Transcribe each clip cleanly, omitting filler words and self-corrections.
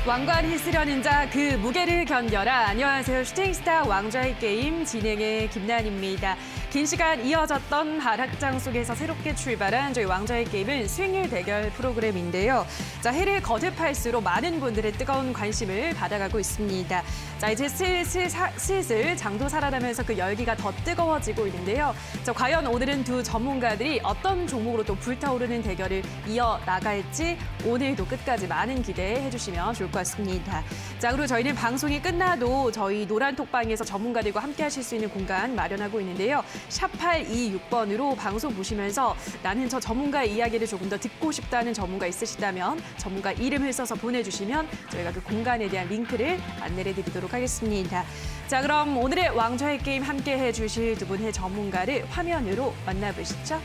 왕관이 쓰려는 자 그 무게를 견뎌라. 안녕하세요. 슈팅스타 왕좌의 게임 진행의 김나은입니다. 긴 시간 이어졌던 하락장 속에서 새롭게 출발한 저희 왕좌의 게임은 스윙일 대결 프로그램인데요. 자, 해를 거듭할수록 많은 분들의 뜨거운 관심을 받아가고 있습니다. 자, 이제 슬슬 장도 살아나면서 그 열기가 더 뜨거워지고 있는데요. 자, 과연 오늘은 두 전문가들이 어떤 종목으로 또 불타오르는 대결을 이어나갈지 오늘도 끝까지 많은 기대해 주시면 좋을 것 같습니다. 자, 그리고 저희는 방송이 끝나도 저희 노란 톡방에서 전문가들과 함께 하실 수 있는 공간 마련하고 있는데요. 샵 826번으로 방송 보시면서 나는 저 전문가의 이야기를 조금 더 듣고 싶다는 전문가 있으시다면 전문가 이름을 써서 보내주시면 저희가 그 공간에 대한 링크를 안내해 드리도록 하겠습니다. 자, 그럼 오늘의 왕좌의 게임 함께 해주실 두 분의 전문가를 화면으로 만나보시죠.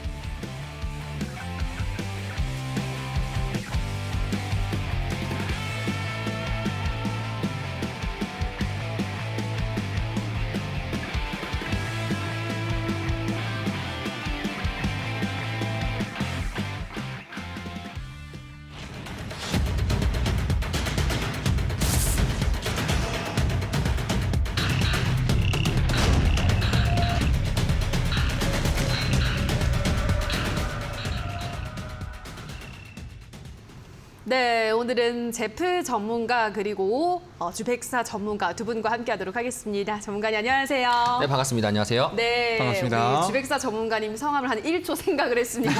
네, 오늘은 제프 전문가 그리고 주백사 전문가 두 분과 함께하도록 하겠습니다. 전문가님 안녕하세요. 네, 반갑습니다. 안녕하세요. 네, 반갑습니다. 우리 주백사 전문가님 성함을 한 1초 생각을 했습니다.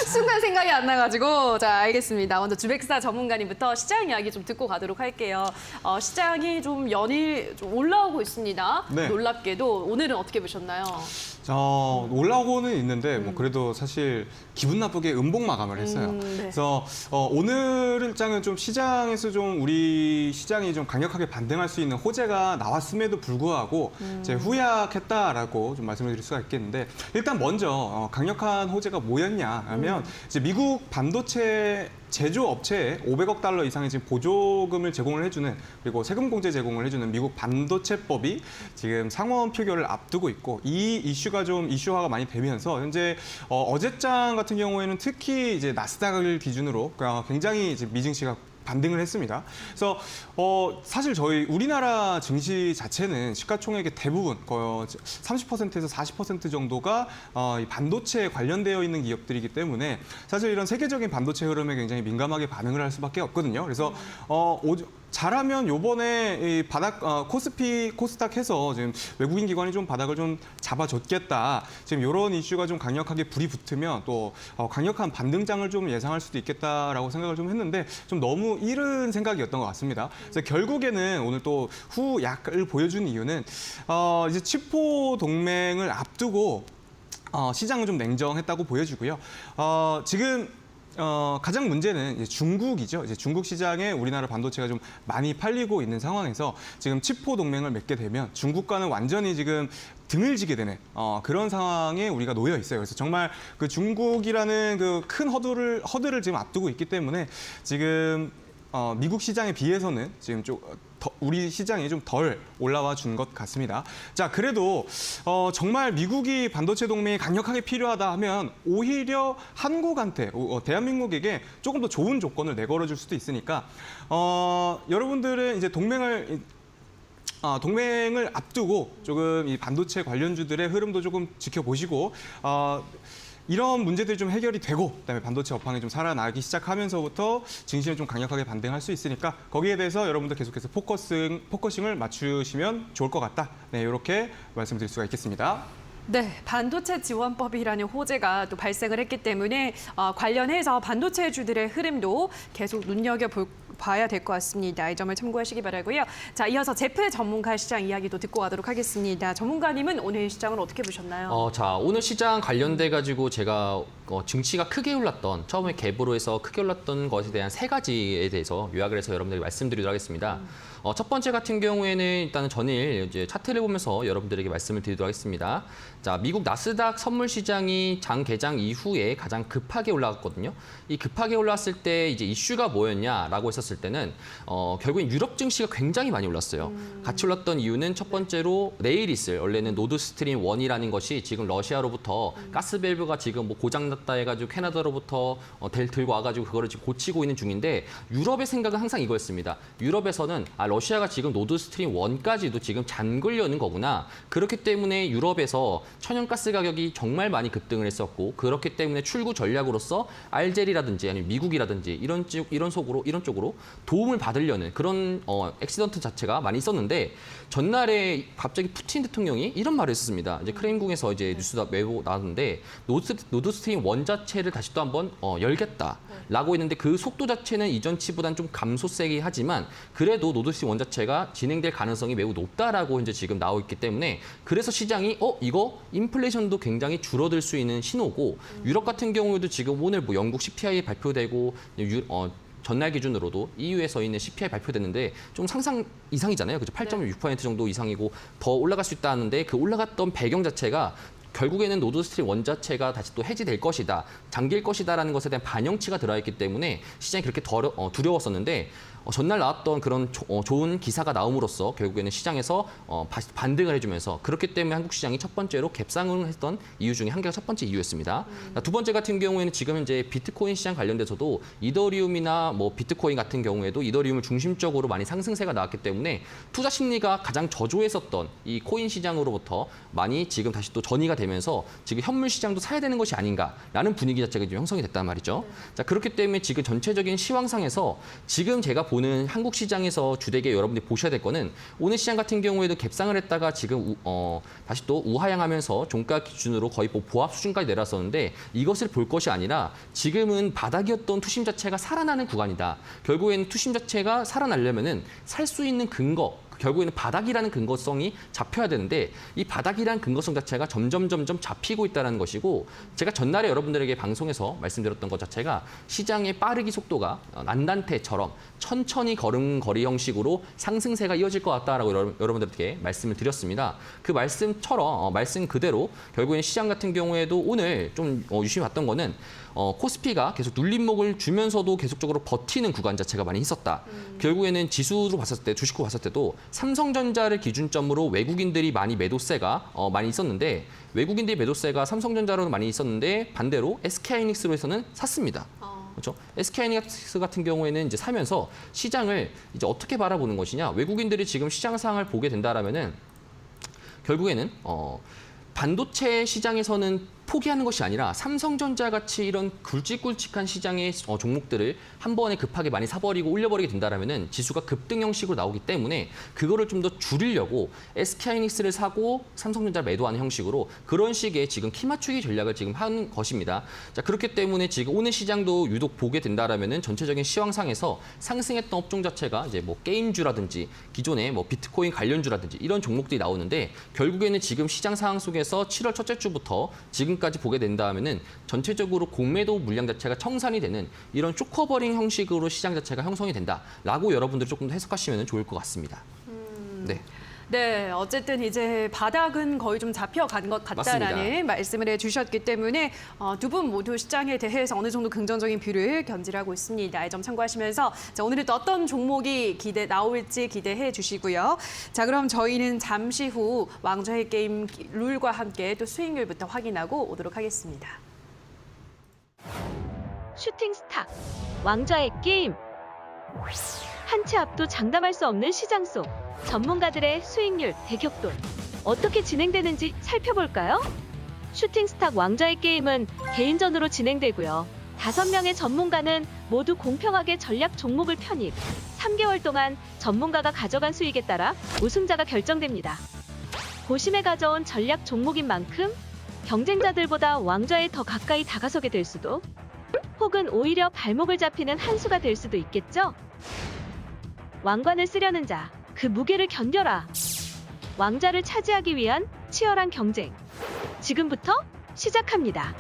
순간 생각이 안 나가지고 자, 알겠습니다. 먼저 주백사 전문가님부터 시장 이야기 좀 듣고 가도록 할게요. 시장이 좀 연일 좀 올라오고 있습니다. 네. 놀랍게도 오늘은 어떻게 보셨나요? 올라오고는 있는데 뭐 그래도 사실 기분 나쁘게 음봉 마감을 했어요. 네. 그래서 오늘 일장은 좀 시장에서 좀 우리 시장이 좀 강력하게 반등할 수 있는 호재가 나왔음에도 불구하고 이제 후약했다라고 좀 말씀을 드릴 수가 있겠는데 일단 먼저 강력한 호재가 뭐였냐 하면 이제 미국 반도체 제조업체에 500억 달러 이상의 지금 보조금을 제공을 해주는 그리고 세금 공제 제공을 해주는 미국 반도체법이 지금 상원 표결을 앞두고 있고 이 이슈가 좀 이슈화가 많이 되면서 현재 어제장 같은 경우에는 특히 이제 나스닥을 기준으로 굉장히 이제 미증시가 반등을 했습니다. 그래서 사실 저희 우리나라 증시 자체는 시가총액의 대부분 거의 30%에서 40% 정도가 이 반도체에 관련되어 있는 기업들이기 때문에 사실 이런 세계적인 반도체 흐름에 굉장히 민감하게 반응을 할 수밖에 없거든요. 그래서 잘하면 요번에 이 바닥 코스피 코스닥 해서 지금 외국인 기관이 좀 바닥을 좀 잡아줬겠다. 지금 이런 이슈가 좀 강력하게 불이 붙으면 또 강력한 반등장을 좀 예상할 수도 있겠다라고 생각을 좀 했는데 좀 너무 이른 생각이었던 것 같습니다. 그래서 결국에는 오늘 또 후약을 보여준 이유는 이제 치포 동맹을 앞두고 시장은 좀 냉정했다고 보여지고요. 지금 가장 문제는 이제 중국이죠. 이제 중국 시장에 우리나라 반도체가 좀 많이 팔리고 있는 상황에서 지금 치포 동맹을 맺게 되면 중국과는 완전히 지금 등을 지게 되는 그런 상황에 우리가 놓여 있어요. 그래서 정말 그 중국이라는 그 큰 허들을 지금 앞두고 있기 때문에 지금 미국 시장에 비해서는 지금 좀 우리 시장이 좀 덜 올라와 준 것 같습니다. 자, 그래도 정말 미국이 반도체 동맹이 강력하게 필요하다 하면 오히려 한국한테 대한민국에게 조금 더 좋은 조건을 내걸어 줄 수도 있으니까 여러분들은 이제 동맹을 앞두고 조금 이 반도체 관련주들의 흐름도 조금 지켜보시고 이런 문제들이 좀 해결이 되고 그다음에 반도체 업황이 좀 살아나기 시작하면서부터 증시는 좀 강력하게 반등할 수 있으니까 거기에 대해서 여러분들 계속해서 포커싱을 맞추시면 좋을 것 같다. 네, 이렇게 말씀드릴 수가 있겠습니다. 네, 반도체 지원법이라는 호재가 또 발생을 했기 때문에 관련해서 반도체주들의 흐름도 계속 눈여겨봐야 될 것 같습니다. 이 점을 참고하시기 바라고요. 자, 이어서 제프 전문가 시장 이야기도 듣고 가도록 하겠습니다. 전문가님은 오늘 시장을 어떻게 보셨나요? 자, 오늘 시장 관련돼 가지고 제가 증시가 크게 올랐던 처음에 갭으로 해서 크게 올랐던 것에 대한 세 가지에 대해서 요약을 해서 여러분들에게 말씀드리도록 하겠습니다. 첫 번째 같은 경우에는 일단은 전일 이제 차트를 보면서 여러분들에게 말씀을 드리도록 하겠습니다. 자, 미국 나스닥 선물 시장이 장 개장 이후에 가장 급하게 올라갔거든요. 이 급하게 올랐을 때 이제 이슈가 뭐였냐라고 해서 봤었을 때는 결국엔 유럽 증시가 굉장히 많이 올랐어요. 같이 올랐던 이유는 첫 번째로 내일 있을 원래는 노드스트림 1이라는 것이 지금 러시아로부터 가스밸브가 지금 뭐 고장났다 해가지고 캐나다로부터 들고 와가지고 그거를 지금 고치고 있는 중인데 유럽의 생각은 항상 이거였습니다. 유럽에서는 러시아가 지금 노드스트림 1까지도 지금 잠글려는 거구나. 그렇기 때문에 유럽에서 천연가스 가격이 정말 많이 급등을 했었고 그렇기 때문에 출구 전략으로서 알제리라든지 아니면 미국이라든지 이런 쪽으로 도움을 받으려는 그런 액시던트 자체가 많이 있었는데 전날에 갑자기 푸틴 대통령이 이런 말을 했습니다. 이제 크렘궁에서 이제 뉴스가 매우 나왔는데 노드스트림 1 자체를 다시 또 한번 열겠다라고 했는데 그 속도 자체는 이전치보다는 좀 감소세긴 하지만 그래도 노드스트림 1 자체가 진행될 가능성이 매우 높다라고 이제 지금 나오고 있기 때문에 그래서 시장이 이거 인플레이션도 굉장히 줄어들 수 있는 신호고 유럽 같은 경우에도 지금 오늘 뭐 영국 CPI 발표되고 전날 기준으로도 EU에서 있는 CPI 발표됐는데 좀 상상 이상이잖아요. 그죠? 8.6% 정도 이상이고 더 올라갈 수 있다는데 그 올라갔던 배경 자체가 결국에는 노드스트림 1 자체가 다시 또 해지될 것이다, 잠길 것이다라는 것에 대한 반영치가 들어있기 때문에 시장이 그렇게 두려웠었는데 전날 나왔던 그런 좋은 기사가 나옴으로써 결국에는 시장에서 반등을 해주면서 그렇기 때문에 한국 시장이 첫 번째로 갭상을 했던 이유 중에 한 개가 첫 번째 이유였습니다. 두 번째 같은 경우에는 지금 이제 비트코인 시장 관련돼서도 이더리움이나 뭐 비트코인 같은 경우에도 이더리움을 중심적으로 많이 상승세가 나왔기 때문에 투자 심리가 가장 저조했었던 이 코인 시장으로부터 많이 지금 다시 또 전이가 되면서 지금 현물 시장도 사야 되는 것이 아닌가라는 분위기 자체가 지금 형성이 됐단 말이죠. 자, 그렇기 때문에 지금 전체적인 시황상에서 지금 제가 보는 한국 시장에서 주되게 여러분들이 보셔야 될 거는 오늘 시장 같은 경우에도 갭상을 했다가 지금 다시 또 우하향하면서 종가 기준으로 거의 뭐 보합 수준까지 내려왔었는데 이것을 볼 것이 아니라 지금은 바닥이었던 투심 자체가 살아나는 구간이다. 결국에는 투심 자체가 살아나려면은 살 수 있는 근거 결국에는 바닥이라는 근거성이 잡혀야 되는데 이 바닥이라는 근거성 자체가 점점 잡히고 있다는 것이고 제가 전날에 여러분들에게 방송에서 말씀드렸던 것 자체가 시장의 빠르기 속도가 난단태처럼 천천히 걸음걸이 형식으로 상승세가 이어질 것 같다라고 여러분들께 말씀을 드렸습니다. 그 말씀처럼 말씀 그대로 결국에는 시장 같은 경우에도 오늘 좀 유심히 봤던 거는 코스피가 계속 눌림목을 주면서도 계속적으로 버티는 구간 자체가 많이 있었다. 결국에는 지수로 봤을 때, 주식으로 봤을 때도 삼성전자를 기준점으로 외국인들이 많이 매도세가 많이 있었는데 외국인들이 매도세가 삼성전자로 많이 있었는데 반대로 SK하이닉스로에서는 샀습니다. 그렇죠? SK하이닉스 같은 경우에는 이제 사면서 시장을 이제 어떻게 바라보는 것이냐? 외국인들이 지금 시장 상황을 보게 된다라면은 결국에는 반도체 시장에서는 포기하는 것이 아니라 삼성전자 같이 이런 굵직굵직한 시장의 종목들을 한 번에 급하게 많이 사버리고 올려버리게 된다라면은 지수가 급등 형식으로 나오기 때문에 그거를 좀 더 줄이려고 SK하이닉스를 사고 삼성전자를 매도하는 형식으로 그런 식의 지금 키 맞추기 전략을 지금 하는 것입니다. 자, 그렇기 때문에 지금 오늘 시장도 유독 보게 된다라면은 전체적인 시황상에서 상승했던 업종 자체가 이제 뭐 게임주라든지 기존의 뭐 비트코인 관련주라든지 이런 종목들이 나오는데 결국에는 지금 시장 상황 속에서 7월 첫째 주부터 지금까지 보게 된다면은 전체적으로 공매도 물량 자체가 청산이 되는 이런 쇼커버링 형식으로 시장 자체가 형성이 된다라고 여러분들이 조금 더 해석하시면 좋을 것 같습니다. 네. 네, 어쨌든 이제 바닥은 거의 좀 잡혀간 것 같다라는 맞습니다. 말씀을 해주셨기 때문에 두 분 모두 시장에 대해서 어느 정도 긍정적인 뷰를 견지하고 있습니다. 이 점 참고하시면서 자, 오늘은 또 어떤 종목이 나올지 기대해 주시고요. 자, 그럼 저희는 잠시 후 왕좌의 게임 룰과 함께 또 수익률부터 확인하고 오도록 하겠습니다. 슈팅 스타 왕좌의 게임 한 치 앞도 장담할 수 없는 시장 속 전문가들의 수익률 대격돌 어떻게 진행되는지 살펴볼까요? 슈팅스탁 왕좌의 게임은 개인전으로 진행되고요. 5명의 전문가는 모두 공평하게 전략 종목을 편입 3개월 동안 전문가가 가져간 수익에 따라 우승자가 결정됩니다. 고심에 가져온 전략 종목인 만큼 경쟁자들보다 왕좌에 더 가까이 다가서게 될 수도 혹은 오히려 발목을 잡히는 한 수가 될 수도 있겠죠? 왕관을 쓰려는 자, 그 무게를 견뎌라. 왕좌를 차지하기 위한 치열한 경쟁. 지금부터 시작합니다.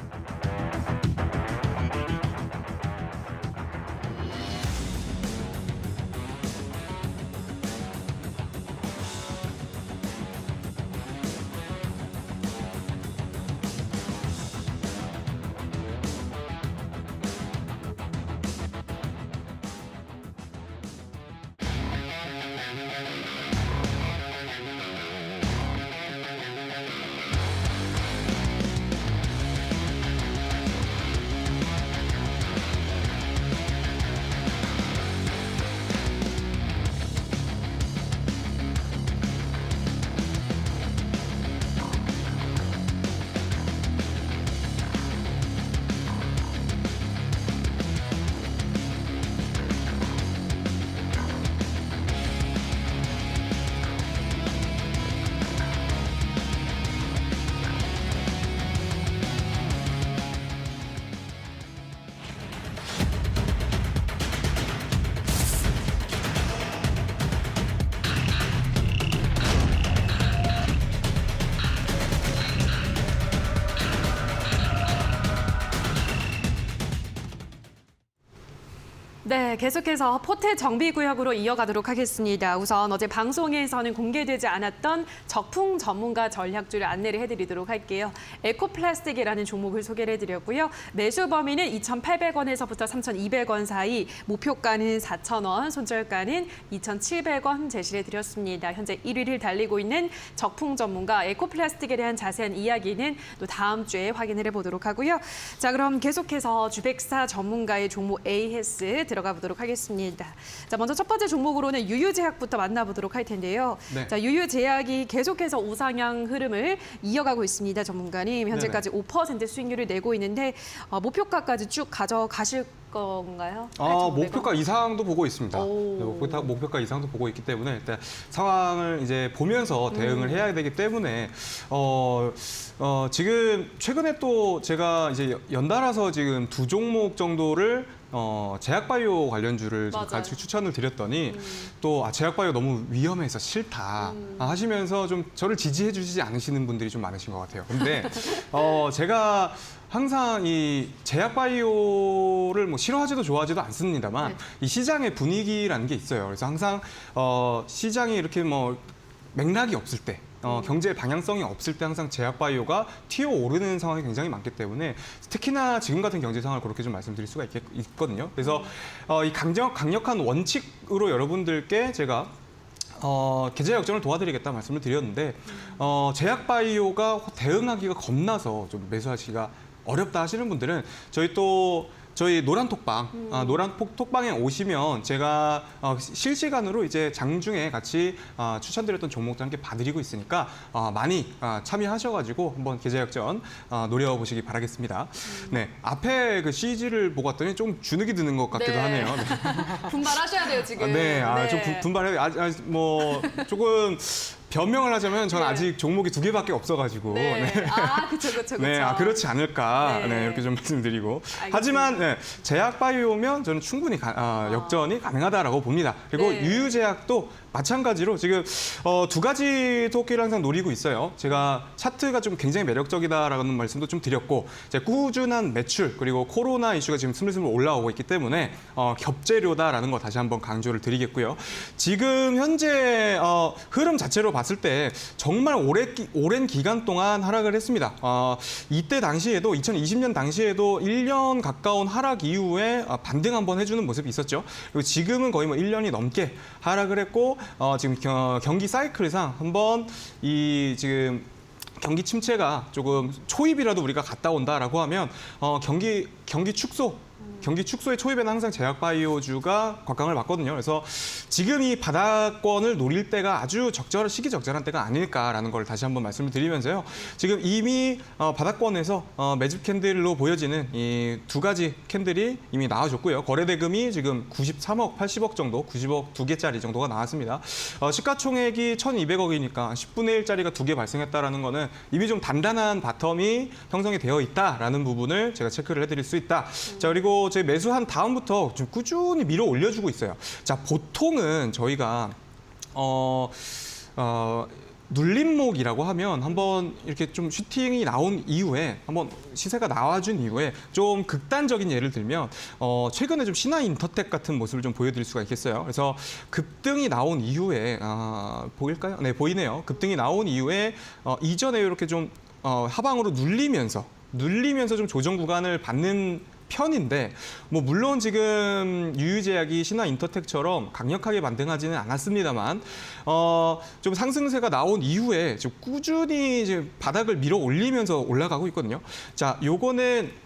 네, 계속해서 포트 정비구역으로 이어가도록 하겠습니다. 우선 어제 방송에서는 공개되지 않았던 적풍 전문가 전략주를 안내를 해드리도록 할게요. 에코플라스틱이라는 종목을 소개를 해드렸고요. 매수 범위는 2,800원에서부터 3,200원 사이, 목표가는 4,000원, 손절가는 2,700원 제시를 해드렸습니다. 현재 1위를 달리고 있는 적풍 전문가 에코플라스틱에 대한 자세한 이야기는 또 다음 주에 확인을 해보도록 하고요. 자, 그럼 계속해서 주백사 전문가의 종목 AHS 들어가 보도록 하겠습니다. 자, 먼저 첫 번째 종목으로는 유유제약부터 만나보도록 할 텐데요. 네. 자, 유유제약이 계속해서 우상향 흐름을 이어가고 있습니다. 전문가님, 현재까지 5% 수익률을 내고 있는데 목표가까지 쭉 가져가실 건가요? 8,500원? 목표가 이상도 보고 있습니다. 오. 네, 목표가 이상도 보고 있기 때문에 일단 상황을 이제 보면서 대응을 해야 되기 때문에 지금 최근에 또 제가 이제 연달아서 지금 두 종목 정도를 제약바이오 관련주를 좀 맞아요. 같이 추천을 드렸더니 또 제약바이오 너무 위험해서 싫다 하시면서 좀 저를 지지해 주시지 않으시는 분들이 좀 많으신 것 같아요. 근데 제가 항상 이 제약바이오를 뭐 싫어하지도 좋아하지도 않습니다만 네. 이 시장의 분위기라는 게 있어요. 그래서 항상 시장이 이렇게 뭐 맥락이 없을 때 경제 방향성이 없을 때 항상 제약바이오가 튀어오르는 상황이 굉장히 많기 때문에 특히나 지금 같은 경제 상황을 그렇게 좀 말씀드릴 수가 있거든요. 그래서 이 강력한 원칙으로 여러분들께 제가 계좌 역전을 도와드리겠다 말씀을 드렸는데 제약바이오가 대응하기가 겁나서 좀 매수하시기가 어렵다 하시는 분들은 저희 노란 톡방, 노란 톡방에 오시면 제가 실시간으로 이제 장중에 같이 추천드렸던 종목들 함께 봐드리고 있으니까 많이 참여하셔가지고 한번 계좌 역전 노려보시기 바라겠습니다. 네, 앞에 그 CG를 보고 왔더니 좀 주눅이 드는 것 같기도 네. 하네요. 네. 분발하셔야 돼요, 지금. 네, 좀 분발해요. 뭐 조금 변명을 하자면 저는 네. 아직 종목이 2개밖에 없어가지고. 네. 네. 그쵸. 네, 그렇지 않을까. 네. 네, 이렇게 좀 말씀드리고. 알겠습니다. 하지만 제약바이오면 저는 충분히 역전이 가능하다라고 봅니다. 그리고 네. 유유제약도 마찬가지로 지금 두 가지 토끼를 항상 노리고 있어요. 제가 차트가 좀 굉장히 매력적이다라는 말씀도 좀 드렸고, 이제 꾸준한 매출 그리고 코로나 이슈가 지금 스물스물 올라오고 있기 때문에 겹재료다라는 거 다시 한번 강조를 드리겠고요. 지금 현재 흐름 자체로 봤을 때 정말 오랜 기간 동안 하락을 했습니다. 이때 당시에도 2020년 당시에도 1년 가까운 하락 이후에 반등 한번 해주는 모습이 있었죠. 그리고 지금은 거의 뭐 1년이 넘게 하락을 했고 지금 경기 사이클상 한번 지금 경기 침체가 조금 초입이라도 우리가 갔다 온다라고 하면 경기 축소의 초입에는 항상 제약바이오주가 곽강을 맞거든요. 그래서 지금 이 바닥권을 노릴 때가 아주 시기적절한 때가 아닐까라는 걸 다시 한번 말씀을 드리면서요. 지금 이미 바닥권에서 매집 캔들로 보여지는 이 두 가지 캔들이 이미 나와줬고요. 거래대금이 지금 93억, 80억 정도, 90억 2개짜리 정도가 나왔습니다. 시가총액이 1,200억이니까 10분의 1짜리가 2개 발생했다라는 거는 이미 좀 단단한 바텀이 형성이 되어 있다라는 부분을 제가 체크를 해드릴 수 있다. 자, 그리고 저희 매수한 다음부터 좀 꾸준히 밀어 올려주고 있어요. 자, 보통은 저희가 눌림목이라고 하면 한번 이렇게 좀 슈팅이 나온 이후에 한번 시세가 나와준 이후에 좀 극단적인 예를 들면 최근에 좀 신한인터텍 같은 모습을 좀 보여드릴 수가 있겠어요. 그래서 급등이 나온 이후에 보일까요? 네, 보이네요. 급등이 나온 이후에 이전에 이렇게 좀 하방으로 눌리면서 좀 조정 구간을 받는 편인데 뭐 물론 지금 유유제약이 신한인터텍처럼 강력하게 반등하지는 않았습니다만 좀 상승세가 나온 이후에 지금 꾸준히 이제 바닥을 밀어 올리면서 올라가고 있거든요. 자, 요거는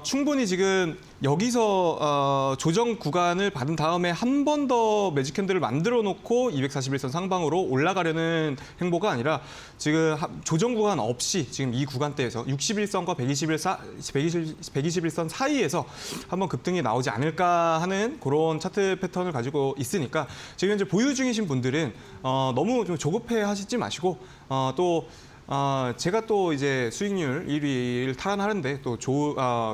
충분히 지금 여기서 조정 구간을 받은 다음에 한 번 더 매직 캔들을 만들어 놓고 241선 상방으로 올라가려는 행보가 아니라 지금 조정 구간 없이 지금 이 구간대에서 61선과 121선 사이에서 한번 급등이 나오지 않을까 하는 그런 차트 패턴을 가지고 있으니까 지금 현재 보유 중이신 분들은 너무 좀 조급해 하시지 마시고 또 제가 또 이제 수익률 1위를 탈환하는데 또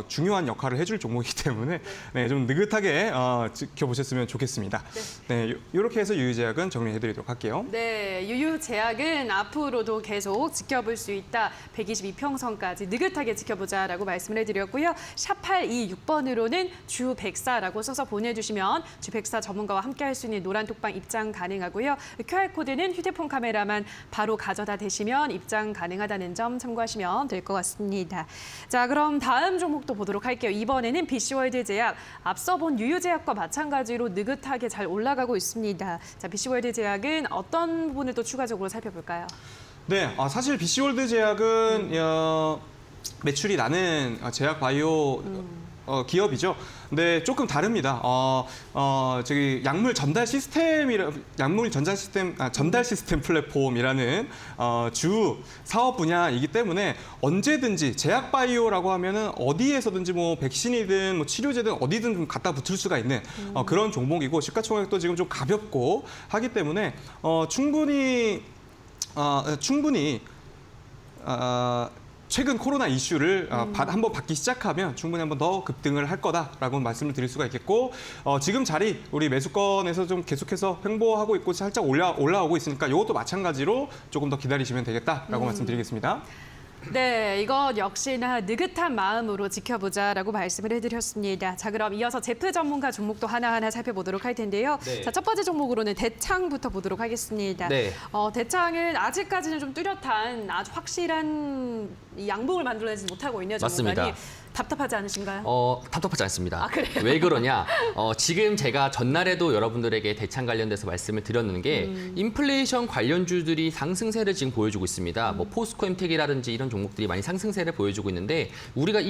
중요한 역할을 해줄 종목이기 때문에 네, 좀 느긋하게 지켜보셨으면 좋겠습니다. 네, 이렇게 해서 유유제약은 정리해드리도록 할게요. 네, 유유제약은 앞으로도 계속 지켜볼 수 있다. 122평선까지 느긋하게 지켜보자라고 말씀을 해드렸고요. 샵 826번으로는 주104라고 써서 보내주시면 주104 전문가와 함께할 수 있는 노란 톡방 입장 가능하고요. QR코드는 휴대폰 카메라만 바로 가져다 대시면 입장 가능하다는 점 참고하시면 될 것 같습니다. 자, 그럼 다음 종목도 보도록 할게요. 이번에는 BC월드 제약. 앞서 본 유유제약과 마찬가지로 느긋하게 잘 올라가고 있습니다. 자, BC월드 제약은 어떤 부분을 또 추가적으로 살펴볼까요? 네, 사실 BC월드 제약은 매출이 나는 제약 바이오 기업이죠. 근데 조금 다릅니다. 저기 약물 전달 시스템 플랫폼이라는 주 사업 분야이기 때문에 언제든지 제약 바이오라고 하면은 어디에서든지 뭐 백신이든 뭐 치료제든 어디든 좀 갖다 붙을 수가 있는 그런 종목이고 시가총액도 지금 좀 가볍고 하기 때문에 충분히 최근 코로나 이슈를 한번 받기 시작하면 충분히 한번 더 급등을 할 거다라고 말씀을 드릴 수가 있겠고 지금 자리 우리 매수권에서 좀 계속해서 횡보하고 있고 살짝 올라오고 있으니까 이것도 마찬가지로 조금 더 기다리시면 되겠다라고 말씀드리겠습니다. 네, 이것 역시나 느긋한 마음으로 지켜보자라고 말씀을 해드렸습니다. 자, 그럼 이어서 제프 전문가 종목도 하나하나 살펴보도록 할 텐데요. 네. 자, 첫 번째 종목으로는 대창부터 보도록 하겠습니다. 네. 대창은 아직까지는 좀 뚜렷한 아주 확실한 이 양봉을 만들어내지 못하고 있네요, 전문가님. 맞습니다. 답답하지 않으신가요? 답답하지 않습니다. 아, 그래요? 왜 그러냐? 지금 제가 전날에도 여러분들에게 대창 관련돼서 말씀을 드렸는 게 인플레이션 관련주들이 상승세를 지금 보여주고 있습니다. 뭐 포스코 엠텍이라든지 이런 종목들이 많이 상승세를 보여주고 있는데 우리가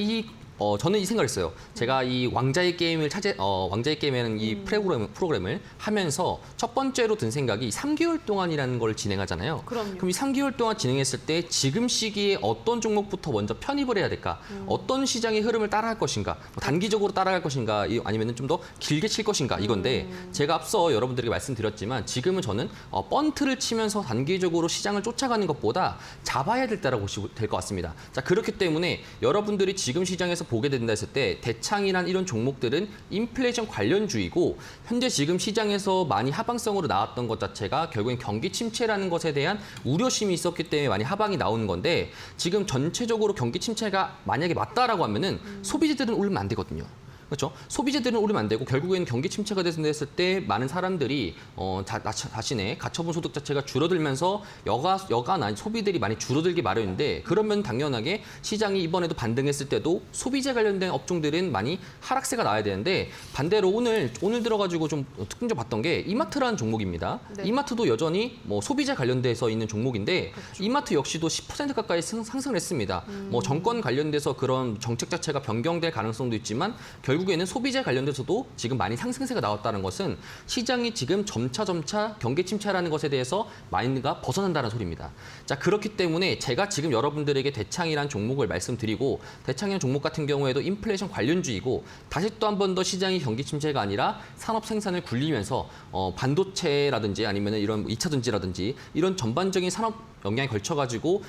저는 이 생각을 했어요. 제가 이 왕자의 게임이라는 이 프로그램을 하면서 첫 번째로 든 생각이 3개월 동안이라는 걸 진행하잖아요. 그럼요. 그럼 이 3개월 동안 진행했을 때 지금 시기에 어떤 종목부터 먼저 편입을 해야 될까? 어떤 시장의 흐름을 따라갈 것인가? 뭐 단기적으로 따라갈 것인가? 아니면 좀 더 길게 칠 것인가? 이건데 제가 앞서 여러분들에게 말씀드렸지만 지금은 저는 번트를 치면서 단기적으로 시장을 쫓아가는 것보다 잡아야 될 때라고 보시면 될 것 같습니다. 자, 그렇기 때문에 여러분들이 지금 시장에서 보게 된다 했을 때 대창이란 이런 종목들은 인플레이션 관련주이고 현재 지금 시장에서 많이 하방성으로 나왔던 것 자체가 결국엔 경기 침체라는 것에 대한 우려심이 있었기 때문에 많이 하방이 나오는 건데 지금 전체적으로 경기 침체가 만약에 맞다라고 하면은 소비재들은 오르면 안 되거든요. 그렇죠? 소비재들은 오르면 안 되고 결국에는 경기 침체가 됐을 때 많은 사람들이 자신의 가처분 소득 자체가 줄어들면서 여간 소비들이 많이 줄어들기 마련인데 그러면 당연하게 시장이 이번에도 반등했을 때도 소비재 관련된 업종들은 많이 하락세가 나와야 되는데 반대로 오늘 들어가지고 좀 특징적 봤던 게 이마트라는 종목입니다. 네. 이마트도 여전히 뭐 소비재 관련돼서 있는 종목인데 그렇죠. 이마트 역시도 10% 가까이 상승을 했습니다. 뭐 정권 관련돼서 그런 정책 자체가 변경될 가능성도 있지만 결국에는 소비재 관련돼서도 지금 많이 상승세가 나왔다는 것은 시장이 지금 점차 경기 침체라는 것에 대해서 마인드가 벗어난다는 소리입니다. 자, 그렇기 때문에 제가 지금 여러분들에게 대창이란 종목을 말씀드리고 대창이란 종목 같은 경우에도 인플레이션 관련주이고 다시 또 한 번 더 시장이 경기 침체가 아니라 산업 생산을 굴리면서 반도체라든지 아니면 이런 2차 전지라든지 이런 전반적인 산업 영향에 걸쳐가지고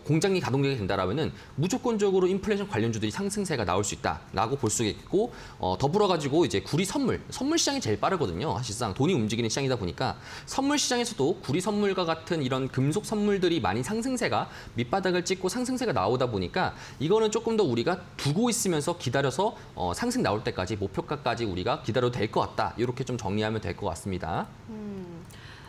공장이 가동되게 된다라면은 무조건적으로 인플레이션 관련주들이 상승세가 나올 수 있다라고 볼 수 있고 더불어가지고 이제 구리 선물 시장이 제일 빠르거든요. 사실상 돈이 움직이는 시장이다 보니까 선물 시장에서도 구리 선물과 같은 이런 금속 선물들이 많이 상승세가 밑바닥을 찍고 상승세가 나오다 보니까 이거는 조금 더 우리가 두고 있으면서 기다려서 상승 나올 때까지 목표가까지 우리가 기다려도 될 것 같다. 이렇게 좀 정리하면 될 것 같습니다.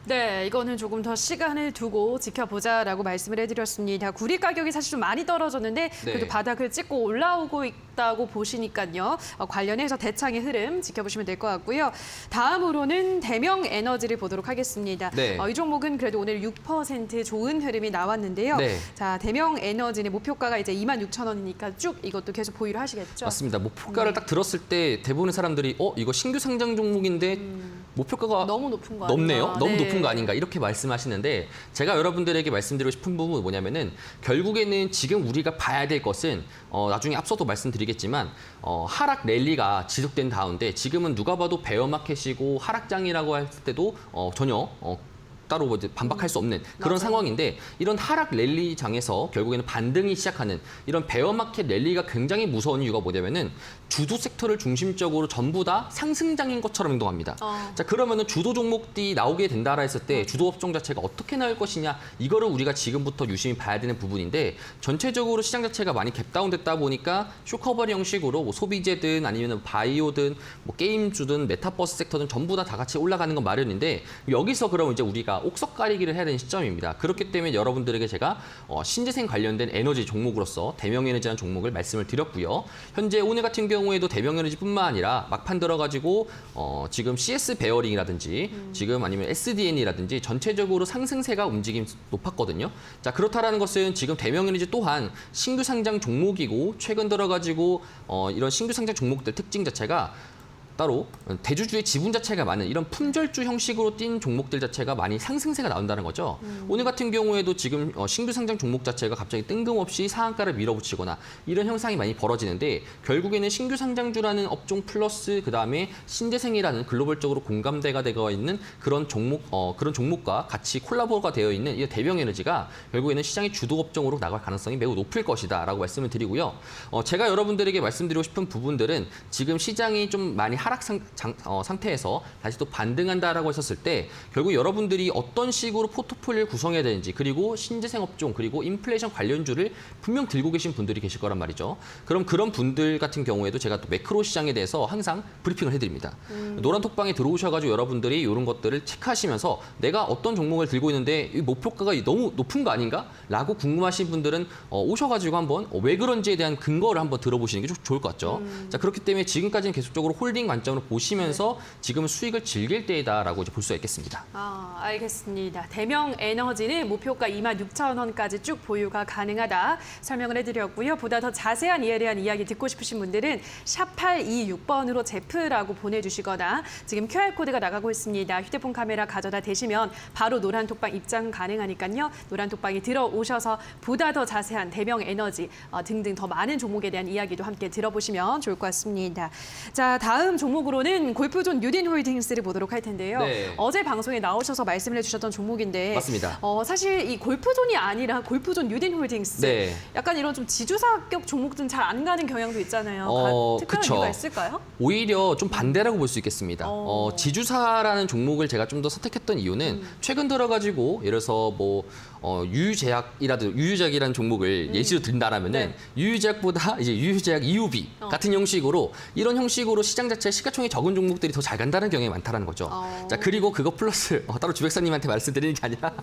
네, 이거는 조금 더 시간을 두고 지켜보자라고 말씀을 해드렸습니다. 구리 가격이 사실 좀 많이 떨어졌는데 그래도 네. 바닥을 찍고 올라오고 있다고 보시니까요. 관련해서 대창의 흐름 지켜보시면 될 것 같고요. 다음으로는 대명 에너지를 보도록 하겠습니다. 네. 이 종목은 그래도 오늘 6% 좋은 흐름이 나왔는데요. 네. 자, 대명 에너지는 목표가가 이제 26,000원이니까 쭉 이것도 계속 보유를 하시겠죠? 맞습니다. 목표가를 딱 들었을 때 대부분의 사람들이 이거 신규 상장 종목인데 목표가가 너무 높은 거 높네요. 아닌가? 너무 네. 높은 거 아닌가 이렇게 말씀하시는데 제가 여러분들에게 말씀드리고 싶은 부분은 뭐냐면은 결국에는 지금 우리가 봐야 될 것은 나중에 앞서도 말씀드리겠지만 하락 랠리가 지속된 가운데 지금은 누가 봐도 베어 마켓이고 하락장이라고 할 때도 전혀 따로 뭐 이제 반박할 수 없는 그런 맞아요. 상황인데 이런 하락 랠리장에서 결국에는 반등이 시작하는 이런 베어마켓 랠리가 굉장히 무서운 이유가 뭐냐면은 주도 섹터를 중심적으로 전부 다 상승장인 것처럼 행동합니다. 자, 그러면은 주도 종목들이 나오게 된다라 했을 때 주도 업종 자체가 어떻게 나올 것이냐 이거를 우리가 지금부터 유심히 봐야 되는 부분인데 전체적으로 시장 자체가 많이 갭다운 됐다 보니까 쇼커버리 형식으로 뭐 소비재든 아니면 바이오든 뭐 게임주든 메타버스 섹터든 전부 다 같이 올라가는 건 마련인데 여기서 그럼 이제 우리가 옥석 가리기를 해야 되는 시점입니다. 그렇기 때문에 여러분들에게 제가 신재생 관련된 에너지 종목으로서 대명에너지라는 종목을 말씀을 드렸고요. 현재 오늘 같은 경우에도 대명에너지뿐만 아니라 막판 들어가지고 지금 CS 베어링이라든지 지금 아니면 SDN이라든지 전체적으로 상승세가 움직임 높았거든요. 자, 그렇다라는 것은 지금 대명에너지 또한 신규 상장 종목이고 최근 들어가지고 이런 신규 상장 종목들 특징 자체가 따로 대주주의 지분 자체가 많은 이런 품절주 형식으로 뛴 종목들 자체가 많이 상승세가 나온다는 거죠. 오늘 같은 경우에도 지금 신규 상장 종목 자체가 갑자기 뜬금없이 상한가를 밀어붙이거나 이런 현상이 많이 벌어지는데 결국에는 신규 상장주라는 업종 플러스 그다음에 신재생이라는 글로벌적으로 공감대가 되어 있는 그런 종목과 같이 콜라보가 되어 있는 이 대명에너지가 결국에는 시장의 주도 업종으로 나갈 가능성이 매우 높을 것이다라고 말씀을 드리고요. 제가 여러분들에게 말씀드리고 싶은 부분들은 지금 시장이 좀 많이 하락 상태에서 다시 또 반등한다라고 했었을 때 결국 여러분들이 어떤 식으로 포트폴리오를 구성해야 되는지 그리고 신재생 업종 그리고 인플레이션 관련주를 분명 들고 계신 분들이 계실 거란 말이죠. 그럼 그런 분들 같은 경우에도 제가 또 매크로 시장에 대해서 항상 브리핑을 해드립니다. 노란 톡방에 들어오셔가지고 여러분들이 이런 것들을 체크하시면서 내가 어떤 종목을 들고 있는데 이 목표가가 너무 높은 거 아닌가? 라고 궁금하신 분들은 오셔가지고 한번 왜 그런지에 대한 근거를 한번 들어보시는 게 좋을 것 같죠. 자, 그렇기 때문에 지금까지는 계속적으로 홀딩 관점으로 보시면서 지금은 수익을 즐길 때이다라고 이제 볼 수가 있겠습니다. 알겠습니다. 대명 에너지는 목표가 26,000원까지 쭉 보유가 가능하다 설명을 해드렸고요. 보다 더 자세한 이에 대한 이야기 듣고 싶으신 분들은 샵 826번으로 제프라고 보내주시거나 지금 QR코드가 나가고 있습니다. 휴대폰 카메라 가져다 대시면 바로 노란톡방 입장 가능하니까요. 노란톡방에 들어오셔서 보다 더 자세한 대명 에너지 등등 더 많은 종목에 대한 이야기도 함께 들어보시면 좋을 것 같습니다. 자, 다음 종목으로는 골프존 뉴딘홀딩스를 보도록 할 텐데요. 네. 어제 방송에 나오셔서 말씀을 해주셨던 종목인데 맞습니다. 사실 이 골프존이 아니라 골프존 뉴딘홀딩스 네. 약간 이런 좀 지주사격 종목들은 잘 안 가는 경향도 있잖아요. 특별한 그쵸. 이유가 있을까요? 오히려 좀 반대라고 볼 수 있겠습니다. 지주사라는 종목을 제가 좀 더 선택했던 이유는 최근 들어가지고 예를 들어서 뭐 유유제약이라는 종목을 예시로 든다라면은 유유제약보다 이제 유유제약 EUB 같은 형식으로 이런 형식으로 시장 자체 시가총액이 적은 종목들이 더 잘 간다는 경향이 많다는 거죠. 자, 그리고 그거 플러스 따로 주백사님한테 말씀드리는 게 아니라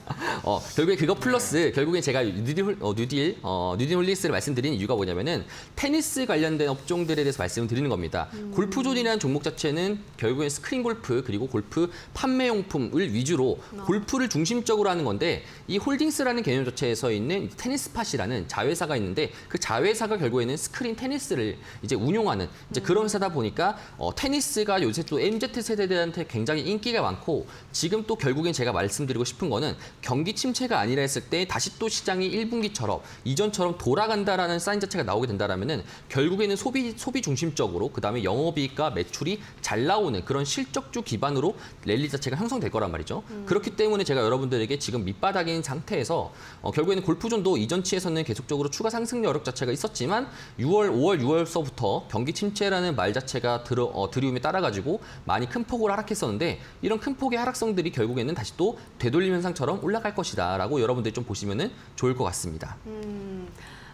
결국에 그거 플러스 결국에 제가 뉴딘홀딩스를 말씀드리는 이유가 뭐냐면은 테니스 관련된 업종들에 대해서 말씀을 드리는 겁니다. 골프존이라는 종목 자체는 결국엔 스크린 골프 그리고 골프 판매용품을 위주로 골프를 중심적으로 하는 건데 이 홀딩스라는 개념 자체에서 있는 테니스팟이라는 자회사가 있는데 그 자회사가 결국에는 스크린 테니스를 이제 운용하는 이제 그런 회사다 보니까 테니스가 요새 또 MZ 세대들한테 굉장히 인기가 많고 지금 또 결국엔 제가 말씀드리고 싶은 거는 경기 침체가 아니라 했을 때 다시 또 시장이 1분기처럼 이전처럼 돌아간다라는 사인 자체가 나오게 된다라면은 결국에는 소비 중심적으로 그다음에 영업이익과 매출이 잘 나오는 그런 실적주 기반으로 랠리 자체가 형성될 거란 말이죠. 그렇기 때문에 제가 여러분들에게 지금 밑바닥인 상태에서 결국에는 골프존도 이전치에서는 계속적으로 추가 상승 여력 자체가 있었지만 5월, 6월서부터 경기 침체라는 말 자체가 들이움에 따라가지고 많이 큰 폭으로 하락했었는데 이런 큰 폭의 하락성들이 결국에는 다시 또 되돌림 현상처럼 올라갈 것이다라고 여러분들이 좀 보시면은 좋을 것 같습니다.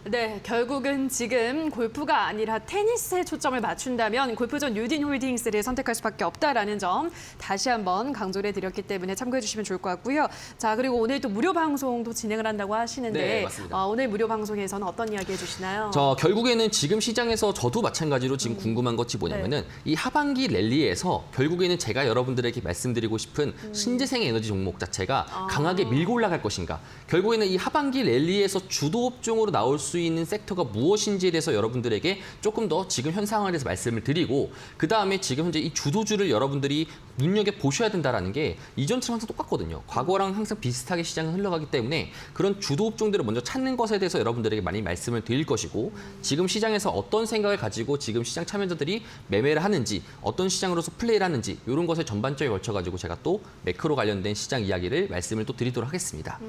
네, 결국은 지금 골프가 아니라 테니스에 초점을 맞춘다면 골프존 뉴딘홀딩스를 선택할 수밖에 없다라는 점 다시 한번 강조를 해드렸기 때문에 참고해 주시면 좋을 것 같고요. 자, 그리고 오늘 또 무료 방송도 진행을 한다고 하시는데 네, 맞습니다. 오늘 무료 방송에서는 어떤 이야기 해주시나요? 결국에는 지금 시장에서 저도 마찬가지로 지금 궁금한 것이 뭐냐면은 이 하반기 랠리에서 결국에는 제가 여러분들에게 말씀드리고 싶은 신재생 에너지 종목 자체가 강하게 밀고 올라갈 것인가. 결국에는 이 하반기 랠리에서 주도 업종으로 나올 수 수 있는 섹터가 무엇인지에 대해서 여러분들에게 조금 더 지금 현 상황에 대해서 말씀을 드리고 그다음에 지금 현재 이 주도주를 여러분들이 눈여겨보셔야 된다는 게 이전처럼 항상 똑같거든요. 과거랑 항상 비슷하게 시장은 흘러가기 때문에 그런 주도 업종들을 먼저 찾는 것에 대해서 여러분들에게 많이 말씀을 드릴 것이고 지금 시장에서 어떤 생각을 가지고 지금 시장 참여자들이 매매를 하는지 어떤 시장으로서 플레이를 하는지 이런 것에 전반적에 걸쳐가지고 제가 또 매크로 관련된 시장 이야기를 말씀을 또 드리도록 하겠습니다.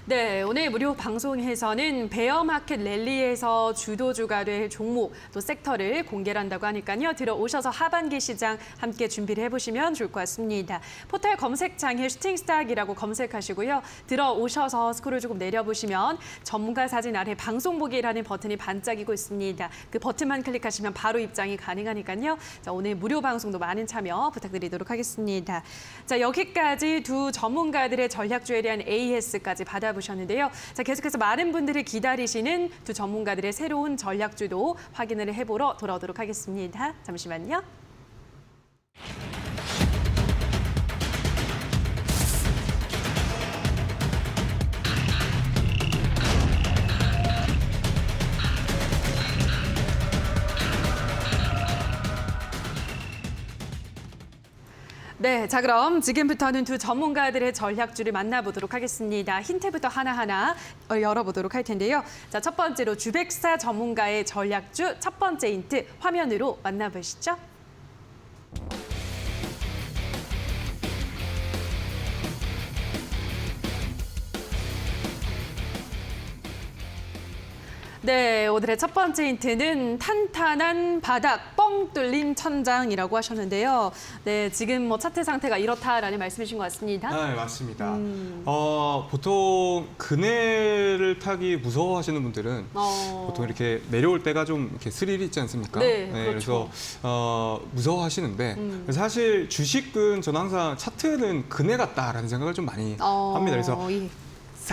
네, 오늘 무료 방송에서는 베어마켓 랠리에서 주도주가 될 종목 또 섹터를 공개를 한다고 하니까요. 들어오셔서 하반기 시장 함께 준비를 해보시면 좋을 것 같습니다. 포털 검색창에 슈팅스탁이라고 검색하시고요. 들어오셔서 스크롤 조금 내려보시면 전문가 사진 아래 방송 보기라는 버튼이 반짝이고 있습니다. 그 버튼만 클릭하시면 바로 입장이 가능하니까요. 자, 오늘 무료 방송도 많은 참여 부탁드리도록 하겠습니다. 자, 여기까지 두 전문가들의 전략주에 대한 AS까지 받아보셨는데요. 자, 계속해서 많은 분들이 기다리시는 두 전문가들의 새로운 전략주도 확인을 해보러 돌아오도록 하겠습니다. 잠시만요. 네, 자 그럼 지금부터는 두 전문가들의 전략주를 만나보도록 하겠습니다. 힌트부터 하나하나 열어보도록 할 텐데요. 자, 첫 번째로 주백사 전문가의 전략주 첫 번째 힌트 화면으로 만나보시죠. 네, 오늘의 첫 번째 힌트는 탄탄한 바닥, 뻥 뚫린 천장이라고 하셨는데요. 네, 지금 뭐 차트 상태가 이렇다라는 말씀이신 것 같습니다. 네, 맞습니다. 보통 그네를 타기 무서워하시는 분들은 보통 이렇게 내려올 때가 좀 이렇게 스릴이 있지 않습니까? 네, 그래서 무서워하시는데 사실 주식은 저는 항상 차트는 그네 같다라는 생각을 좀 많이 합니다. 그래서 예.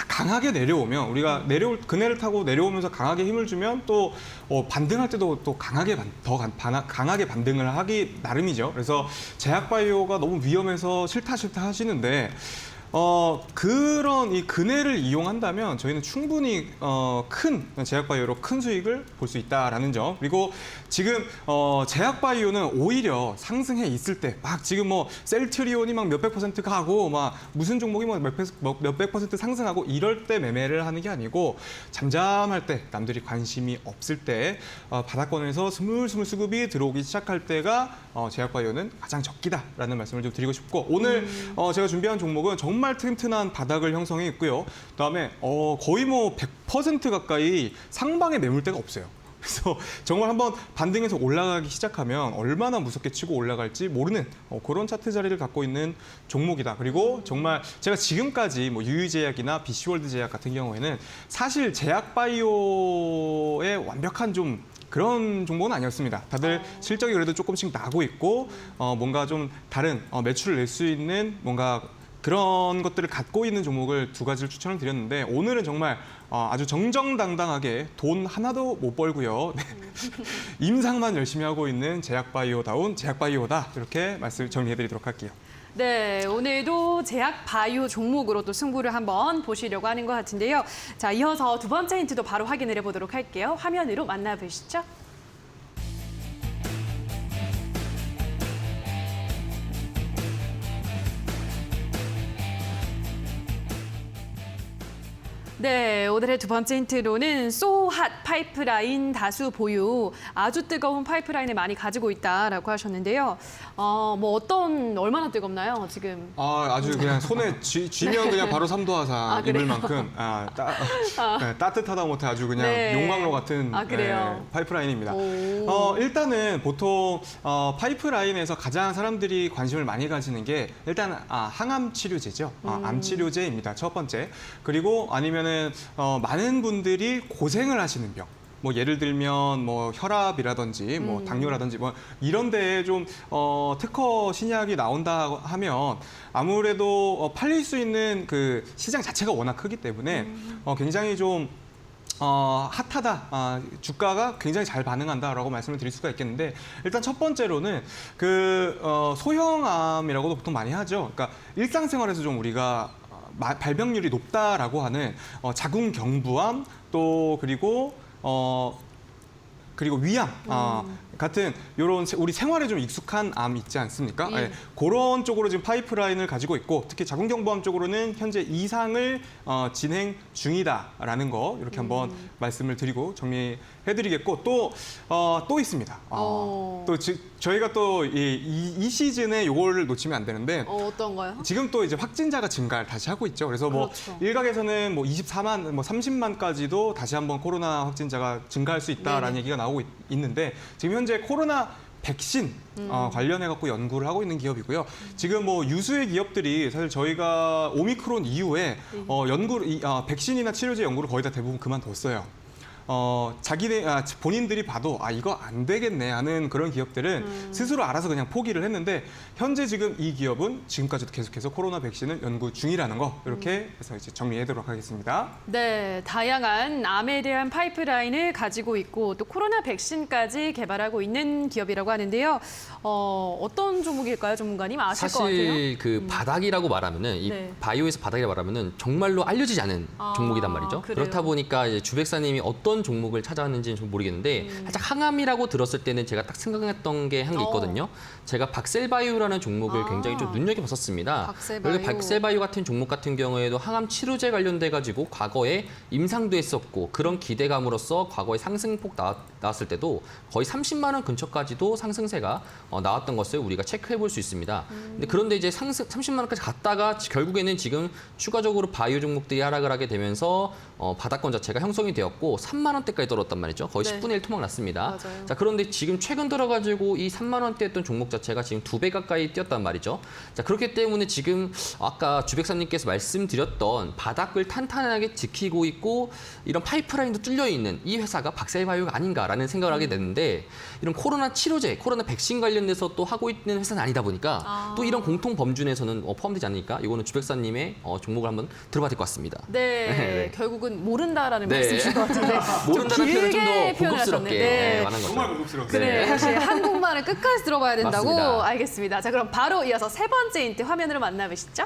강하게 내려오면 우리가 그네를 타고 내려오면서 강하게 힘을 주면 또 반등할 때도 또 강하게 강하게 반등을 하기 나름이죠. 그래서 제약바이오가 너무 위험해서 싫다 하시는데 그런 이 그네를 이용한다면 저희는 충분히 큰 제약바이오로 큰 수익을 볼 수 있다라는 점. 그리고 지금 제약바이오는 오히려 상승해 있을 때 막 지금 뭐 셀트리온이 막 몇백 퍼센트 가고 막 무슨 종목이 뭐 몇백 퍼센트 상승하고 이럴 때 매매를 하는 게 아니고 잠잠할 때 남들이 관심이 없을 때 바닥권에서 스물스물 수급이 들어오기 시작할 때가 제약바이오는 가장 적기다라는 말씀을 좀 드리고 싶고 오늘 제가 준비한 종목은 정말 튼튼한 바닥을 형성해 있고요. 그다음에 거의 뭐 100% 가까이 상방의 매물대가 없어요. 그래서 정말 한번 반등해서 올라가기 시작하면 얼마나 무섭게 치고 올라갈지 모르는 그런 차트 자리를 갖고 있는 종목이다. 그리고 정말 제가 지금까지 뭐 유유제약이나 BC월드 제약 같은 경우에는 사실 제약바이오의 완벽한 좀 그런 종목은 아니었습니다. 다들 실적이 그래도 조금씩 나고 있고 뭔가 좀 다른 매출을 낼 수 있는 뭔가 그런 것들을 갖고 있는 종목을 두 가지를 추천을 드렸는데 오늘은 정말 아주 정정당당하게 돈 하나도 못 벌고요. 네. 임상만 열심히 하고 있는 제약바이오다운 제약바이오다. 이렇게 말씀 정리해드리도록 할게요. 네, 오늘도 제약 바이오 종목으로 또 승부를 한번 보시려고 하는 것 같은데요. 자, 이어서 두 번째 힌트도 바로 확인을 해보도록 할게요. 화면으로 만나보시죠. 네, 오늘의 두 번째 힌트로는 소핫 파이프라인 다수 보유, 아주 뜨거운 파이프라인을 많이 가지고 있다라고 하셨는데요. 뭐 얼마나 뜨겁나요, 지금? 아주 그냥 손에 쥐면 그냥 바로 삼도하사 입을 그래요? 만큼 네, 따뜻하다 못해 아주 그냥 네. 용광로 같은 그래요? 파이프라인입니다. 오. 일단은 보통 파이프라인에서 가장 사람들이 관심을 많이 가지는 게 일단 항암 치료제죠. 암 치료제입니다. 첫 번째. 그리고 아니면은 많은 분들이 고생을 하시는 병. 뭐 예를 들면 뭐 혈압이라든지 뭐 당뇨라든지 뭐 이런 데에 좀 특허 신약이 나온다 하면 아무래도 팔릴 수 있는 그 시장 자체가 워낙 크기 때문에 굉장히 좀 핫하다. 주가가 굉장히 잘 반응한다라고 말씀을 드릴 수가 있겠는데 일단 첫 번째로는 그 소형암이라고도 보통 많이 하죠. 그러니까 일상생활에서 좀 우리가 발병률이 높다라고 하는 자궁경부암, 또 그리고 그리고 위암 같은 이런 우리 생활에 좀 익숙한 암 있지 않습니까? 예. 예, 그런 쪽으로 지금 파이프라인을 가지고 있고 특히 자궁경부암 쪽으로는 현재 이상을 진행 중이다라는 거 이렇게 한번 말씀을 드리고 정리해드리겠고 또 있습니다. 저희가 또 이 시즌에 이거를 놓치면 안 되는데 어떤 거요? 지금 또 이제 확진자가 증가를 다시 하고 있죠. 그래서 뭐 그렇죠. 일각에서는 뭐 24만, 뭐 30만까지도 다시 한번 코로나 확진자가 증가할 수 있다라는 네네. 얘기가 나오고 있는데 지금 현재 코로나 백신 관련해 갖고 연구를 하고 있는 기업이고요. 지금 뭐 유수의 기업들이 사실 저희가 오미크론 이후에 백신이나 치료제 연구를 거의 다 대부분 그만뒀어요. 본인들이 봐도 이거 안 되겠네 하는 그런 기업들은 스스로 알아서 그냥 포기를 했는데 현재 지금 이 기업은 지금까지도 계속해서 코로나 백신을 연구 중이라는 거 이렇게 해서 이제 정리하도록 하겠습니다. 네, 다양한 암에 대한 파이프라인을 가지고 있고 또 코로나 백신까지 개발하고 있는 기업이라고 하는데요. 어떤 종목일까요, 전문가님? 아실 것 같아요. 사실 그 바닥이라고 말하면은 이 네. 바이오에서 바닥이라고 말하면은 정말로 알려지지 않은 종목이단 말이죠. 그래요? 그렇다 보니까 이제 주 백사님이 어떤 종목을 찾아왔는지는 좀 모르겠는데 살짝 항암이라고 들었을 때는 제가 딱 생각했던 게 한 게 있거든요. 제가 박셀바이오라는 종목을 굉장히 좀 눈여겨봤었습니다. 박셀바이오. 그래서 박셀바이오 같은 종목 같은 경우에도 항암 치료제 관련돼 가지고 과거에 임상도 했었고 그런 기대감으로써 과거에 상승폭 나왔을 때도 거의 30만 원 근처까지도 상승세가 나왔던 것을 우리가 체크해 볼 수 있습니다. 그런데 이제 30만 원까지 갔다가 결국에는 지금 추가적으로 바이오 종목들이 하락을 하게 되면서 바닥권 자체가 형성이 되었고 3만 원대까지 떨어졌단 말이죠. 거의 네. 10분의 1 토막 났습니다. 맞아요. 자, 그런데 지금 최근 들어가지고 이 3만 원대였던 종목 자체가 지금 2배 가까이 뛰었단 말이죠. 자, 그렇기 때문에 지금 아까 주백사님께서 말씀드렸던 바닥을 탄탄하게 지키고 있고 이런 파이프라인도 뚫려 있는 이 회사가 박셀바이오가 아닌가라는 생각을 하게 됐는데 이런 코로나 치료제, 코로나 백신 관련돼서 또 하고 있는 회사는 아니다 보니까 또 이런 공통 범준에서는 포함되지 않으니까 이거는 주백사님의 종목을 한번 들어봐야 될 것 같습니다. 네, 네. 결국은 모른다라는 네. 말씀이신 것 같은데 모른다는 표현을 좀 더 길게 표현을 고급스럽게 하셨네. 네. 말한 거죠. 정말 고급스럽게. 그래, 네. 역시 한국말을 끝까지 들어봐야 된다고? 맞습니다. 알겠습니다. 자, 그럼 바로 이어서 세 번째 힌트 화면으로 만나보시죠.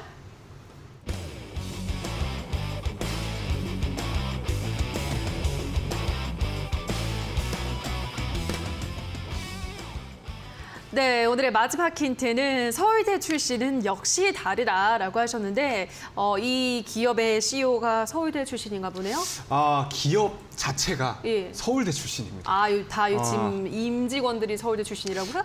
네, 오늘의 마지막 힌트는 서울대 출신은 역시 다르다라고 하셨는데 이 기업의 CEO가 서울대 출신인가 보네요. 기업 자체가 예. 서울대 출신입니다. 지금 임직원들이 서울대 출신이라고요?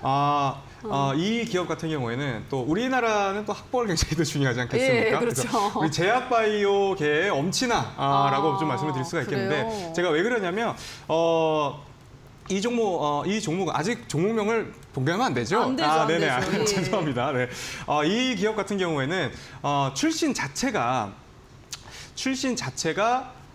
이 기업 같은 경우에는 또 우리나라는 또 학벌 굉장히 더 중요하지 않겠습니까? 예, 그렇죠. 그래서 우리 제약바이오계의 엄친아라고 좀 말씀을 드릴 수가 있겠는데 그래요? 제가 왜 그러냐면 이 종목은 아직 종목명을 공개하면 안 되죠? 안 되죠, 안 네네. 되죠. 예. 죄송합니다. 네. 이 기업 같은 경우에는 출신 자체가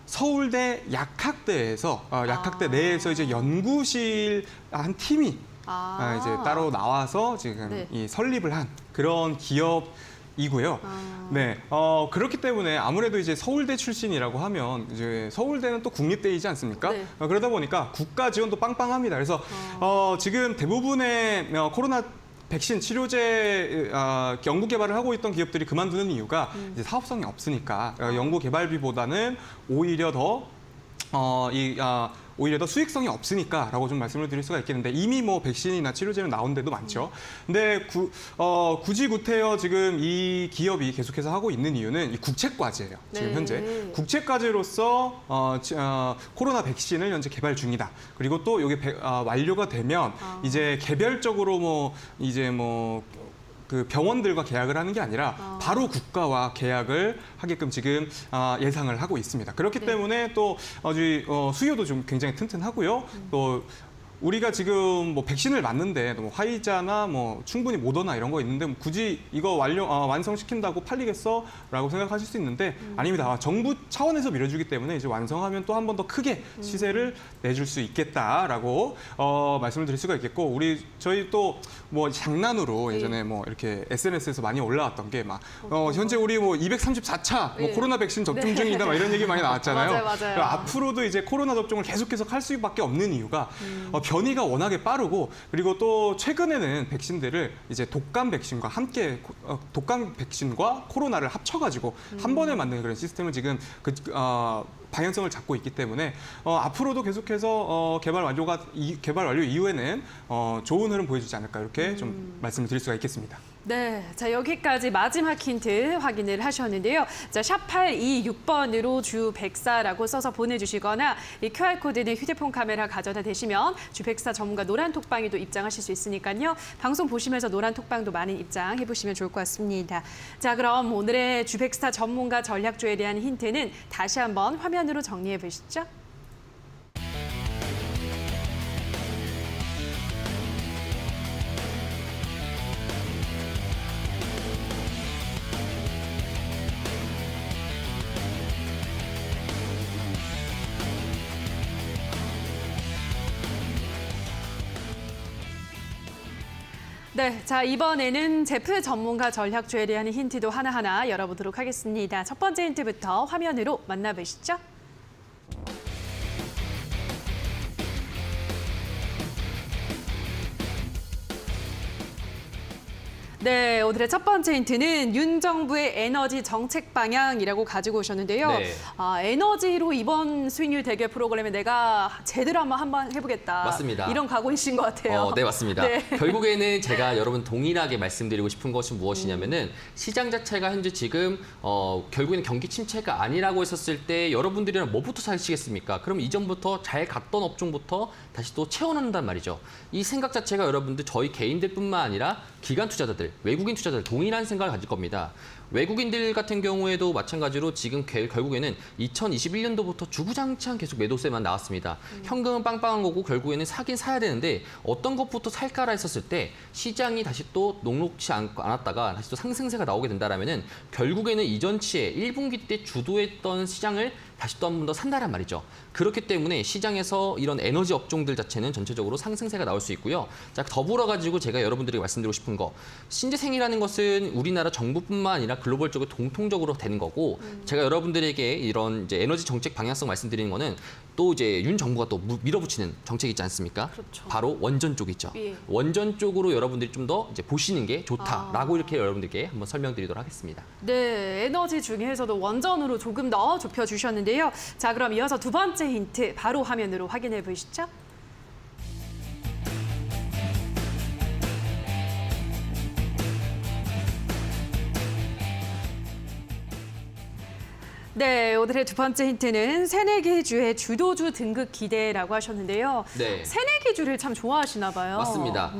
서울대 약학대에서 약학대 내에서 이제 연구실 한 팀이 이제 따로 나와서 지금 네. 이 설립을 한 그런 기업이고요. 네, 그렇기 때문에 아무래도 이제 서울대 출신이라고 하면 이제 서울대는 또 국립대이지 않습니까? 네. 그러다 보니까 국가 지원도 빵빵합니다. 그래서 지금 대부분의 코로나 백신 치료제 연구 개발을 하고 있던 기업들이 그만두는 이유가 이제 사업성이 없으니까 연구 개발비보다는 오히려 더 수익성이 없으니까라고 좀 말씀을 드릴 수가 있겠는데 이미 뭐 백신이나 치료제는 나온 데도 많죠. 근데 굳이 구태여 지금 이 기업이 계속해서 하고 있는 이유는 이 국책과제예요. 지금 네. 현재 국책과제로서 코로나 백신을 현재 개발 중이다. 그리고 또 이게 완료가 되면 이제 개별적으로 그 병원들과 계약을 하는 게 아니라 바로 국가와 계약을 하게끔 지금 예상을 하고 있습니다. 그렇기 때문에 또 수요도 좀 굉장히 튼튼하고요. 또 우리가 지금 뭐 백신을 맞는데 뭐 화이자나 뭐 충분히 모더나 이런 거 있는데 굳이 이거 완성시킨다고 팔리겠어?라고 생각하실 수 있는데 아닙니다. 정부 차원에서 밀어주기 때문에 이제 완성하면 또 한 번 더 크게 시세를 내줄 수 있겠다라고 말씀을 드릴 수가 있겠고 저희 또 뭐 장난으로 예전에 뭐 이렇게 SNS에서 많이 올라왔던 게 막 현재 우리 뭐 234차 뭐 예. 코로나 백신 접종 중이다 막 이런 얘기 많이 나왔잖아요. 맞아요. 그러니까 앞으로도 이제 코로나 접종을 계속해서 할 수밖에 없는 이유가 변이가 워낙에 빠르고 그리고 또 최근에는 백신들을 이제 독감 백신과 함께 독감 백신과 코로나를 합쳐가지고 한 번에 만드는 그런 시스템을 지금 방향성을 잡고 있기 때문에 앞으로도 계속해서 개발 완료 이후에는 좋은 흐름 보여주지 않을까 이렇게 좀 말씀을 드릴 수가 있겠습니다. 네, 자 여기까지 마지막 힌트 확인을 하셨는데요. 자, 샵 826번으로 주 104라고 써서 보내주시거나 이 QR코드는 휴대폰 카메라 가져다 대시면 주 104 전문가 노란 톡방에도 입장하실 수 있으니까요. 방송 보시면서 노란 톡방도 많이 입장해보시면 좋을 것 같습니다. 자, 그럼 오늘의 주 104 전문가 전략주에 대한 힌트는 다시 한번 화면으로 정리해 보시죠. 네, 자 이번에는 제프 전문가 전략주에 대한 힌트도 하나하나 열어보도록 하겠습니다. 첫 번째 힌트부터 화면으로 만나보시죠. 네, 오늘의 첫 번째 힌트는 윤 정부의 에너지 정책 방향이라고 가지고 오셨는데요. 네. 에너지로 이번 수익률 대결 프로그램에 내가 제대로 한번 해보겠다. 맞습니다. 이런 각오이신 것 같아요. 네, 맞습니다. 네. 결국에는 제가 여러분 동일하게 말씀드리고 싶은 것은 무엇이냐면은 시장 자체가 현재 지금 결국에는 경기 침체가 아니라고 했었을 때 여러분들이랑 뭐부터 사시겠습니까? 그럼 이전부터 잘 갔던 업종부터 다시 또 채워넣는단 말이죠. 이 생각 자체가 여러분들 저희 개인들뿐만 아니라 기관 투자자들, 외국인 투자자들 동일한 생각을 가질 겁니다. 외국인들 같은 경우에도 마찬가지로 지금 결국에는 2021년도부터 주구장창 계속 매도세만 나왔습니다. 현금은 빵빵한 거고 결국에는 사긴 사야 되는데 어떤 것부터 살까라 했었을 때 시장이 다시 또 녹록지 않았다가 다시 또 상승세가 나오게 된다라면은 결국에는 이전치에 1분기 때 주도했던 시장을 다시 또 한 번 더 산다란 말이죠. 그렇기 때문에 시장에서 이런 에너지 업종들 자체는 전체적으로 상승세가 나올 수 있고요. 자, 더불어 가지고 제가 여러분들에게 말씀드리고 싶은 거, 신재생이라는 것은 우리나라 정부뿐만 아니라 글로벌적으로 공통적으로 되는 거고, 제가 여러분들에게 이런 이제 에너지 정책 방향성 말씀드리는 거는 또 이제 윤 정부가 또 밀어붙이는 정책 있지 않습니까? 그렇죠. 바로 원전 쪽이죠. 예. 원전 쪽으로 여러분들이 좀 더 이제 보시는 게 좋다라고 이렇게 여러분들께 한번 설명드리도록 하겠습니다. 네, 에너지 중에서도 원전으로 조금 더 좁혀주셨는데요. 자, 그럼 이어서 두 번째 힌트 바로 화면으로 확인해 보시죠. 네, 오늘의 두 번째 힌트는 새내기주의 주도주 등극 기대라고 하셨는데요. 네. 새내기주를 참 좋아하시나 봐요. 맞습니다.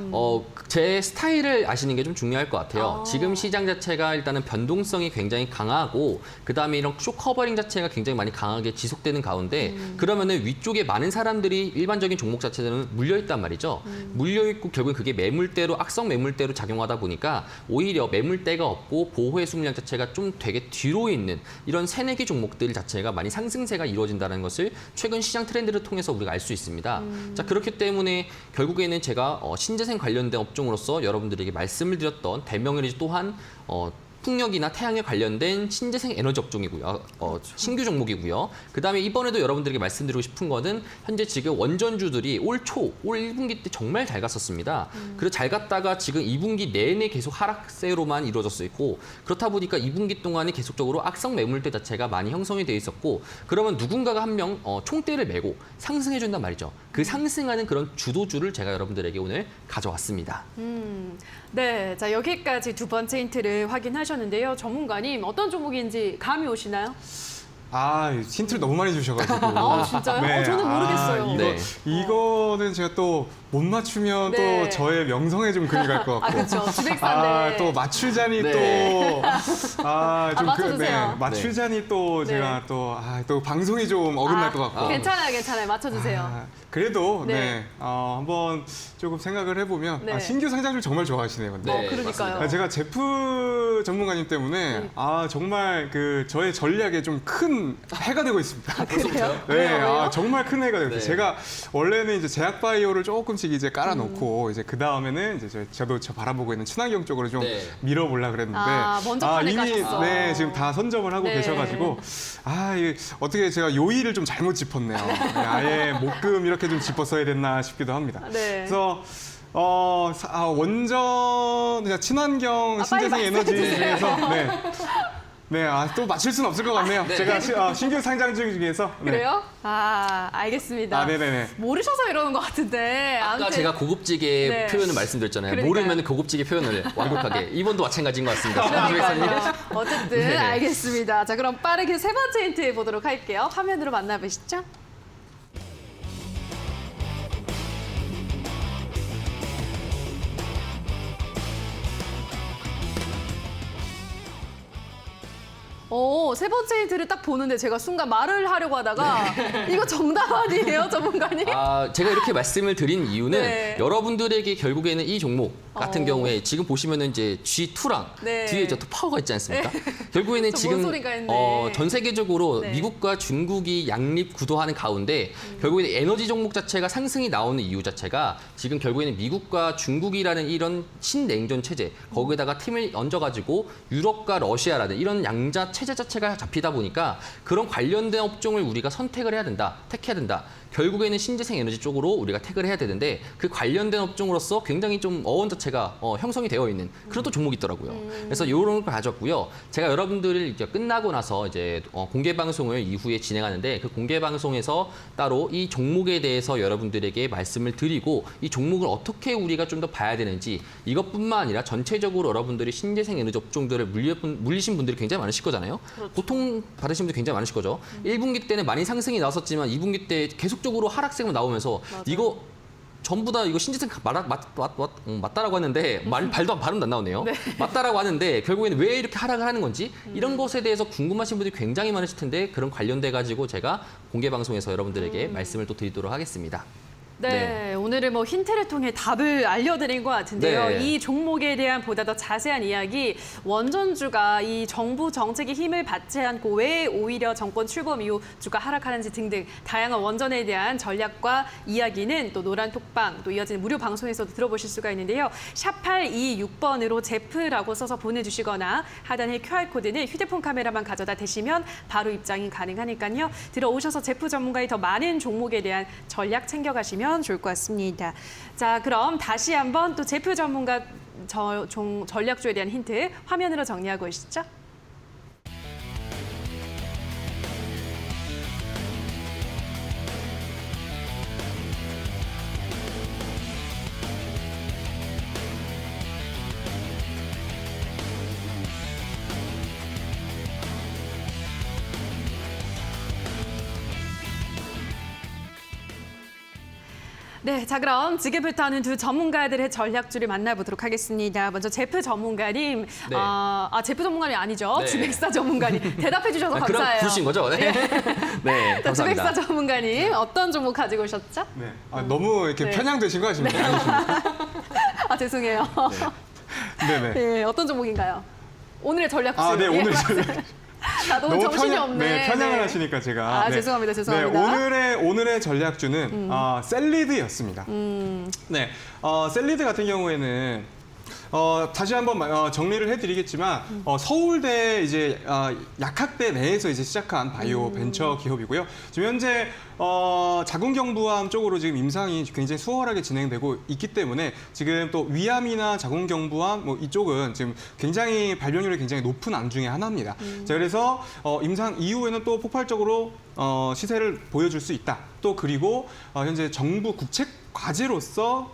제 스타일을 아시는 게 좀 중요할 것 같아요. 지금 시장 자체가 일단은 변동성이 굉장히 강하고 그다음에 이런 쇼 커버링 자체가 굉장히 많이 강하게 지속되는 가운데 그러면은 위쪽에 많은 사람들이 일반적인 종목 자체는 물려있단 말이죠. 물려있고 결국엔 그게 매물대로 악성 매물대로 작용하다 보니까 오히려 매물대가 없고 보호의 수익량 자체가 좀 되게 뒤로 있는 이런 새내기 종목들 자체가 많이 상승세가 이루어진다는 것을 최근 시장 트렌드를 통해서 우리가 알 수 있습니다. 자, 그렇기 때문에 결국에는 제가 신재생 관련된 업종으로서 여러분들에게 말씀을 드렸던 대명에너지 또한 풍력이나 태양에 관련된 신재생 에너지 업종이고요. 신규 종목이고요. 그다음에 이번에도 여러분들에게 말씀드리고 싶은 거는 현재 지금 원전주들이 올 1분기 때 정말 잘 갔었습니다. 그리고 잘 갔다가 지금 2분기 내내 계속 하락세로만 이루어졌어 있고 그렇다 보니까 2분기 동안에 계속적으로 악성 매물대 자체가 많이 형성이 돼 있었고 그러면 누군가가 한 명 총대를 메고 상승해 준단 말이죠. 그 상승하는 그런 주도주를 제가 여러분들에게 오늘 가져왔습니다. 네, 자 여기까지 두 번째 힌트를 확인하셨는데요. 전문가님 어떤 종목인지 감이 오시나요? 힌트를 너무 많이 주셔가지고. 진짜요? 저는 모르겠어요. 네. 이거는 제가 또 못 맞추면 네. 또 저의 명성에 좀 금이 갈 것 같고. 그렇죠. 주백사인데. 또 맞출자니 네. 또. 맞춰주세요. 맞출자니 또 제가 또 방송이 좀 어긋날 것 같고. 괜찮아요. 맞춰주세요. 그래도 네. 한번 조금 생각을 해보면 네. 신규 상장주 정말 좋아하시네요. 근데. 네, 그러니까요. 맞습니다. 제가 제프 전문가님 때문에 정말 그 저의 전략에 좀 큰 해가 되고 있습니다. 그래요? 네, 왜요? 정말 큰 해가 되고 있어요. 네. 제가 원래는 이제 제약바이오를 조금씩 이제 깔아놓고 이제 그 다음에는 이제 저도 바라보고 있는 친환경 쪽으로 좀 네. 밀어보려 그랬는데 먼저 판에 이미 가셨어. 지금 다 선점을 하고 네. 계셔가지고 어떻게 제가 요일을 좀 잘못 짚었네요. 아예 목금 이렇게 좀 짚었어야 됐나 싶기도 합니다. 네. 그래서 원전 친환경 신재생 빨리 에너지 말씀해 주세요. 중에서 네, 또 맞힐 수는 없을 것 같네요. 네. 제가 신규 상장 중에서. 네. 그래요? 아, 알겠습니다. 네네네. 모르셔서 이러는 것 같은데. 아까 아무튼 제가 고급지게 네. 표현을 말씀드렸잖아요. 그러니까요. 모르면 고급지게 표현을 완벽하게. 이번도 마찬가지인 것 같습니다. 조백사님. 그러니까요. 어쨌든 네. 알겠습니다. 자, 그럼 빠르게 세 번째 힌트 보도록 할게요. 화면으로 만나보시죠. 세 번째 힌트를 딱 보는데 제가 순간 말을 하려고 하다가 이거 정답 아니에요, 전문가님? 제가 이렇게 말씀을 드린 이유는 네. 여러분들에게 결국에는 이 종목 같은 경우에 지금 보시면은 이제 G2랑 네. 뒤에 저 파워가 있지 않습니까? 결국에는 저뭔 지금 소린가 했네. 전 세계적으로 네. 미국과 중국이 양립 구도하는 가운데 결국에는 에너지 종목 자체가 상승이 나오는 이유 자체가 지금 결국에는 미국과 중국이라는 이런 신냉전 체제 거기에다가 팀을 얹어가지고 유럽과 러시아라는 이런 양자 체제 자체가 잡히다 보니까 그런 관련된 업종을 우리가 선택을 해야 된다, 택해야 된다. 결국에는 신재생 에너지 쪽으로 우리가 택을 해야 되는데 그 관련된 업종으로서 굉장히 좀 어원 자체가 형성이 되어 있는 그런 또 종목이 있더라고요. 그래서 이런 걸 가졌고요. 제가 여러분들을 이제 끝나고 나서 이제 공개 방송을 이후에 진행하는데 그 공개 방송에서 따로 이 종목에 대해서 여러분들에게 말씀을 드리고 이 종목을 어떻게 우리가 좀 더 봐야 되는지 이것뿐만 아니라 전체적으로 여러분들이 신재생 에너지 업종들을 물리신 분들이 굉장히 많으실 거잖아요. 고통 받으신 분들 굉장히 많으실 거죠. 1분기 때는 많이 상승이 나왔었지만 2분기 때 계속적으로 하락세가 나오면서 이거 전부 다 이거 신재생 맞다라고 하는데 발음도 안 나오네요. 맞다라고 하는데 결국에는 왜 이렇게 하락을 하는 건지 이런 것에 대해서 궁금하신 분들이 굉장히 많으실 텐데 그런 관련돼 가지고 제가 공개 방송에서 여러분들에게 말씀을 또 드리도록 하겠습니다. 네, 오늘은 뭐 힌트를 통해 답을 알려드린 것 같은데요. 네. 이 종목에 대한 보다 더 자세한 이야기, 원전주가 이 정부 정책의 힘을 받지 않고 왜 오히려 정권 출범 이후 주가 하락하는지 등등 다양한 원전에 대한 전략과 이야기는 또 노란 톡방, 또 이어지는 무료 방송에서도 들어보실 수가 있는데요. 샵 826번으로 제프라고 써서 보내주시거나 하단의 QR코드는 휴대폰 카메라만 가져다 대시면 바로 입장이 가능하니까요. 들어오셔서 제프 전문가의 더 많은 종목에 대한 전략 챙겨가시면 좋을 것 같습니다. 자, 그럼 다시 한번 또 제프 전문가 전략주에 대한 힌트 화면으로 정리하고 오시죠. 네, 자 그럼 지금부터는 두 전문가들의 전략주를 만나보도록 하겠습니다. 먼저 제프 전문가님, 네. 제프 전문가님 아니죠? 네. 주백사 전문가님 대답해 주셔서 그럼 감사해요. 부르신 거죠? 네. 네, 자, 주백사 감사합니다. 전문가님 어떤 종목 가지고 오셨죠? 네. 너무 이렇게 네. 편향되신 거 아십니까? 아니십니까? 아 죄송해요. 네네. 네, 어떤 종목인가요? 오늘의 전략주. 네, 오늘 맞아요. 나 너무 정신이 없네. 네, 편향을 네. 하시니까 제가. 네. 죄송합니다. 죄송합니다. 네, 오늘의 전략주는 셀리드였습니다. 네, 셀리드 같은 경우에는 다시 한번 정리를 해드리겠지만 서울대 이제 약학대 내에서 이제 시작한 바이오 벤처 기업이고요. 지금 현재 자궁경부암 쪽으로 지금 임상이 굉장히 수월하게 진행되고 있기 때문에 지금 또 위암이나 자궁경부암 뭐 이쪽은 지금 굉장히 발병률이 굉장히 높은 암 중에 하나입니다. 자, 그래서 임상 이후에는 또 폭발적으로 시세를 보여줄 수 있다. 또 그리고 현재 정부 국책 과제로서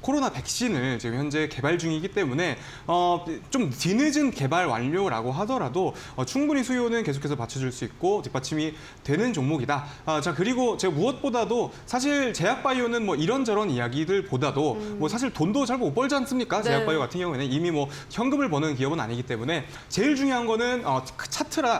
코로나 백신을 지금 현재 개발 중이기 때문에 좀 뒤늦은 개발 완료라고 하더라도 충분히 수요는 계속해서 받쳐줄 수 있고 뒷받침이 되는 종목이다. 자, 그리고 제가 무엇보다도 사실 제약바이오는 뭐 이런저런 이야기들보다도 뭐 사실 돈도 잘 못 벌지 않습니까? 네. 제약바이오 같은 경우에는 이미 뭐 현금을 버는 기업은 아니기 때문에 제일 중요한 거는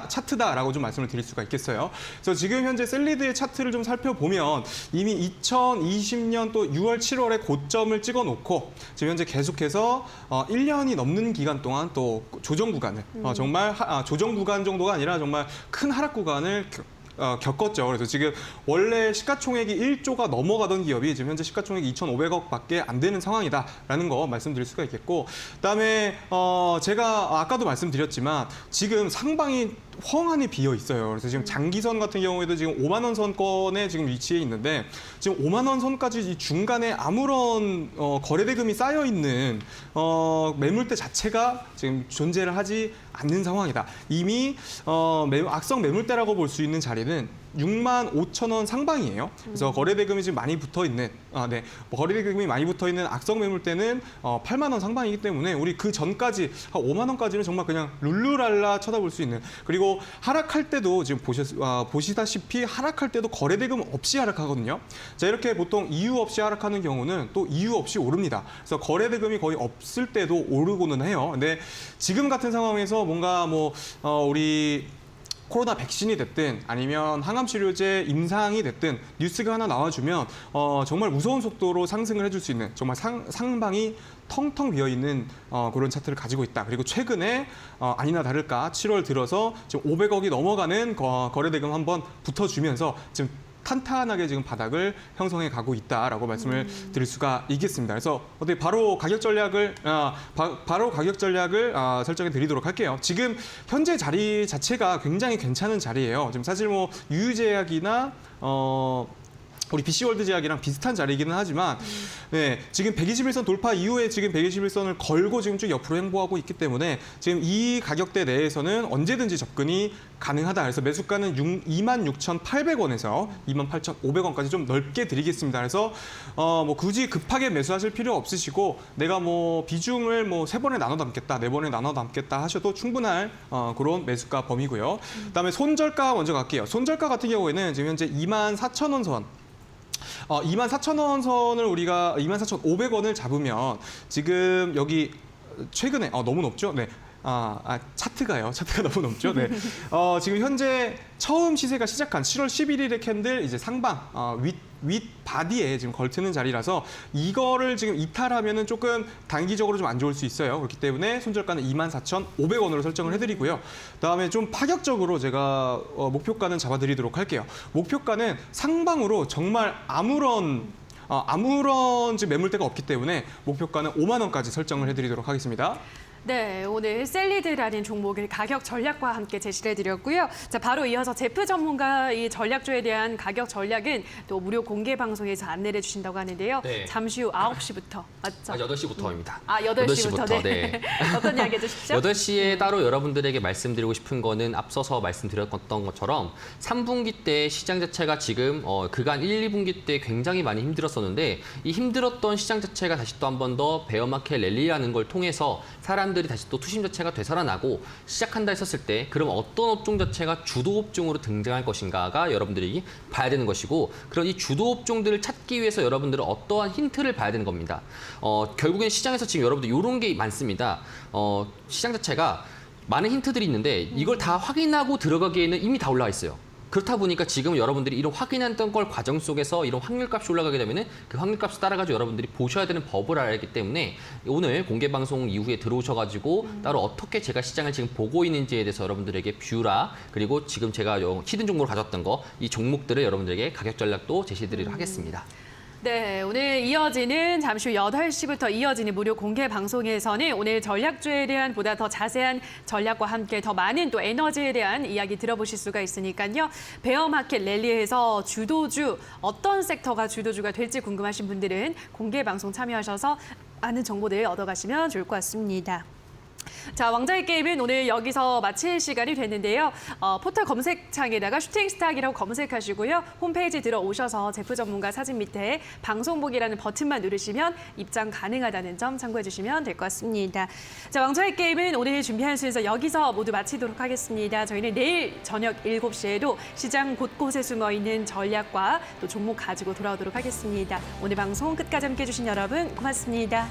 차트다라고 좀 말씀을 드릴 수가 있겠어요. 그래서 지금 현재 셀리드의 차트를 좀 살펴보면 이미 2020년 또 6월, 7월에 고점을 찍어놓고 지금 현재 계속해서 1년이 넘는 기간 동안 또 조정 구간을 정말 조정 구간 정도가 아니라 정말 큰 하락 구간을 겪었죠. 그래서 지금 원래 시가총액이 1조가 넘어가던 기업이 지금 현재 시가총액이 2,500억밖에 안 되는 상황이다라는 거 말씀드릴 수가 있겠고, 그다음에 제가 아까도 말씀드렸지만 지금 상방이 헝하니 비어 있어요. 그래서 지금 장기선 같은 경우에도 지금 5만 원 선권에 지금 위치해 있는데 지금 5만 원 선까지 이 중간에 아무런 거래 대금이 쌓여 있는 매물대 자체가 지금 존재를 하지 않는 상황이다. 이미 악성 매물대라고 볼 수 있는 자리는 6만 5천 원 상방이에요. 그래서 거래 대금이 지금 많이 붙어 있는 거래 대금이 많이 붙어 있는 악성 매물대는 8만 원 상방이기 때문에 우리 그 전까지 한 5만 원까지는 정말 그냥 룰루랄라 쳐다볼 수 있는, 그리고 하락할 때도 지금 보시다시피 하락할 때도 거래 대금 없이 하락하거든요. 자, 이렇게 보통 이유 없이 하락하는 경우는 또 이유 없이 오릅니다. 그래서 거래 대금이 거의 없을 때도 오르고는 해요. 근데 지금 같은 상황에서 뭔가 우리 코로나 백신이 됐든 아니면 항암 치료제 임상이 됐든 뉴스가 하나 나와주면 정말 무서운 속도로 상승을 해줄 수 있는, 정말 상방이 텅텅 비어 있는 그런 차트를 가지고 있다. 그리고 최근에 아니나 다를까 7월 들어서 지금 500억이 넘어가는 거래 대금 한번 붙어주면서 지금 탄탄하게 지금 바닥을 형성해 가고 있다라고 말씀을 드릴 수가 있겠습니다. 그래서 어떻게 바로 가격 전략을 설정해 드리도록 할게요. 지금 현재 자리 자체가 굉장히 괜찮은 자리예요. 지금 사실 유유제약이나 우리 BC월드 제약이랑 비슷한 자리이기는 하지만 네, 지금 121선 돌파 이후에 지금 121선을 걸고 지금 쭉 옆으로 행보하고 있기 때문에 지금 이 가격대 내에서는 언제든지 접근이 가능하다. 그래서 매수가는 26,800원에서 28,500원까지 좀 넓게 드리겠습니다. 그래서 굳이 급하게 매수하실 필요 없으시고 내가 비중을 3번에 나눠 담겠다, 4번에 나눠 담겠다 하셔도 충분할 그런 매수가 범위고요. 그다음에 손절가 먼저 갈게요. 손절가 같은 경우에는 지금 현재 24,000원 선 24,000원 선을 우리가 24,500원을 잡으면 지금 여기 최근에 너무 높죠? 네. 차트가 너무 높죠. 네. 지금 현재 처음 시세가 시작한 7월 11일의 캔들 이제 상방 윗 바디에 지금 걸트는 자리라서 이거를 지금 이탈하면은 조금 단기적으로 좀 안 좋을 수 있어요. 그렇기 때문에 손절가는 24,500원으로 설정을 해드리고요. 그다음에 좀 파격적으로 제가 목표가는 잡아드리도록 할게요. 목표가는 상방으로 정말 아무런 지금 매물대가 없기 때문에 목표가는 5만 원까지 설정을 해드리도록 하겠습니다. 네, 오늘 셀리드라는 종목을 가격 전략과 함께 제시를 해드렸고요. 자, 바로 이어서 제프 전문가 이 전략주에 대한 가격 전략은 또 무료 공개 방송에서 안내를 해주신다고 하는데요. 네. 잠시 후 9시부터 맞죠? 8시부터입니다. 8시부터. 네. 어떤 이야기 해주십시오? 8시에 따로 여러분들에게 말씀드리고 싶은 거는 앞서서 말씀드렸던 것처럼 3분기 때 시장 자체가 지금 그간 1, 2분기 때 굉장히 많이 힘들었었는데 이 힘들었던 시장 자체가 다시 또 한 번 더 베어마켓 랠리라는 걸 통해서 사람들이 다시 또 투심 자체가 되살아나고 시작한다 했었을 때 그럼 어떤 업종 자체가 주도 업종으로 등장할 것인가가 여러분들이 봐야 되는 것이고, 그런 이 주도 업종들을 찾기 위해서 여러분들은 어떠한 힌트를 봐야 되는 겁니다. 결국엔 시장에서 지금 여러분들 이런 게 많습니다. 시장 자체가 많은 힌트들이 있는데 이걸 다 확인하고 들어가기에는 이미 다 올라와 있어요. 그렇다 보니까 지금 여러분들이 이런 확인했던 걸 과정 속에서 이런 확률값이 올라가게 되면은 그 확률값을 따라가지고 여러분들이 보셔야 되는 법을 알기 때문에 오늘 공개 방송 이후에 들어오셔가지고 따로 어떻게 제가 시장을 지금 보고 있는지에 대해서 여러분들에게 뷰라 그리고 지금 제가 히든 종목을 가졌던 거 이 종목들을 여러분들에게 가격 전략도 제시드리도록 하겠습니다. 네, 오늘 이어지는 잠시 후 8시부터 이어지는 무료 공개 방송에서는 오늘 전략주에 대한 보다 더 자세한 전략과 함께 더 많은 또 에너지에 대한 이야기 들어보실 수가 있으니까요. 베어마켓 랠리에서 주도주, 어떤 섹터가 주도주가 될지 궁금하신 분들은 공개 방송 참여하셔서 많은 정보들 얻어가시면 좋을 것 같습니다. 자, 왕자의 게임은 오늘 여기서 마칠 시간이 됐는데요. 포털 검색창에다가 슈팅스탁이라고 검색하시고요. 홈페이지 들어오셔서 제프 전문가 사진 밑에 방송 보기라는 버튼만 누르시면 입장 가능하다는 점 참고해 주시면 될 것 같습니다. 자, 왕자의 게임은 오늘 준비한 순서 여기서 모두 마치도록 하겠습니다. 저희는 내일 저녁 7시에도 시장 곳곳에 숨어있는 전략과 또 종목 가지고 돌아오도록 하겠습니다. 오늘 방송 끝까지 함께해 주신 여러분 고맙습니다.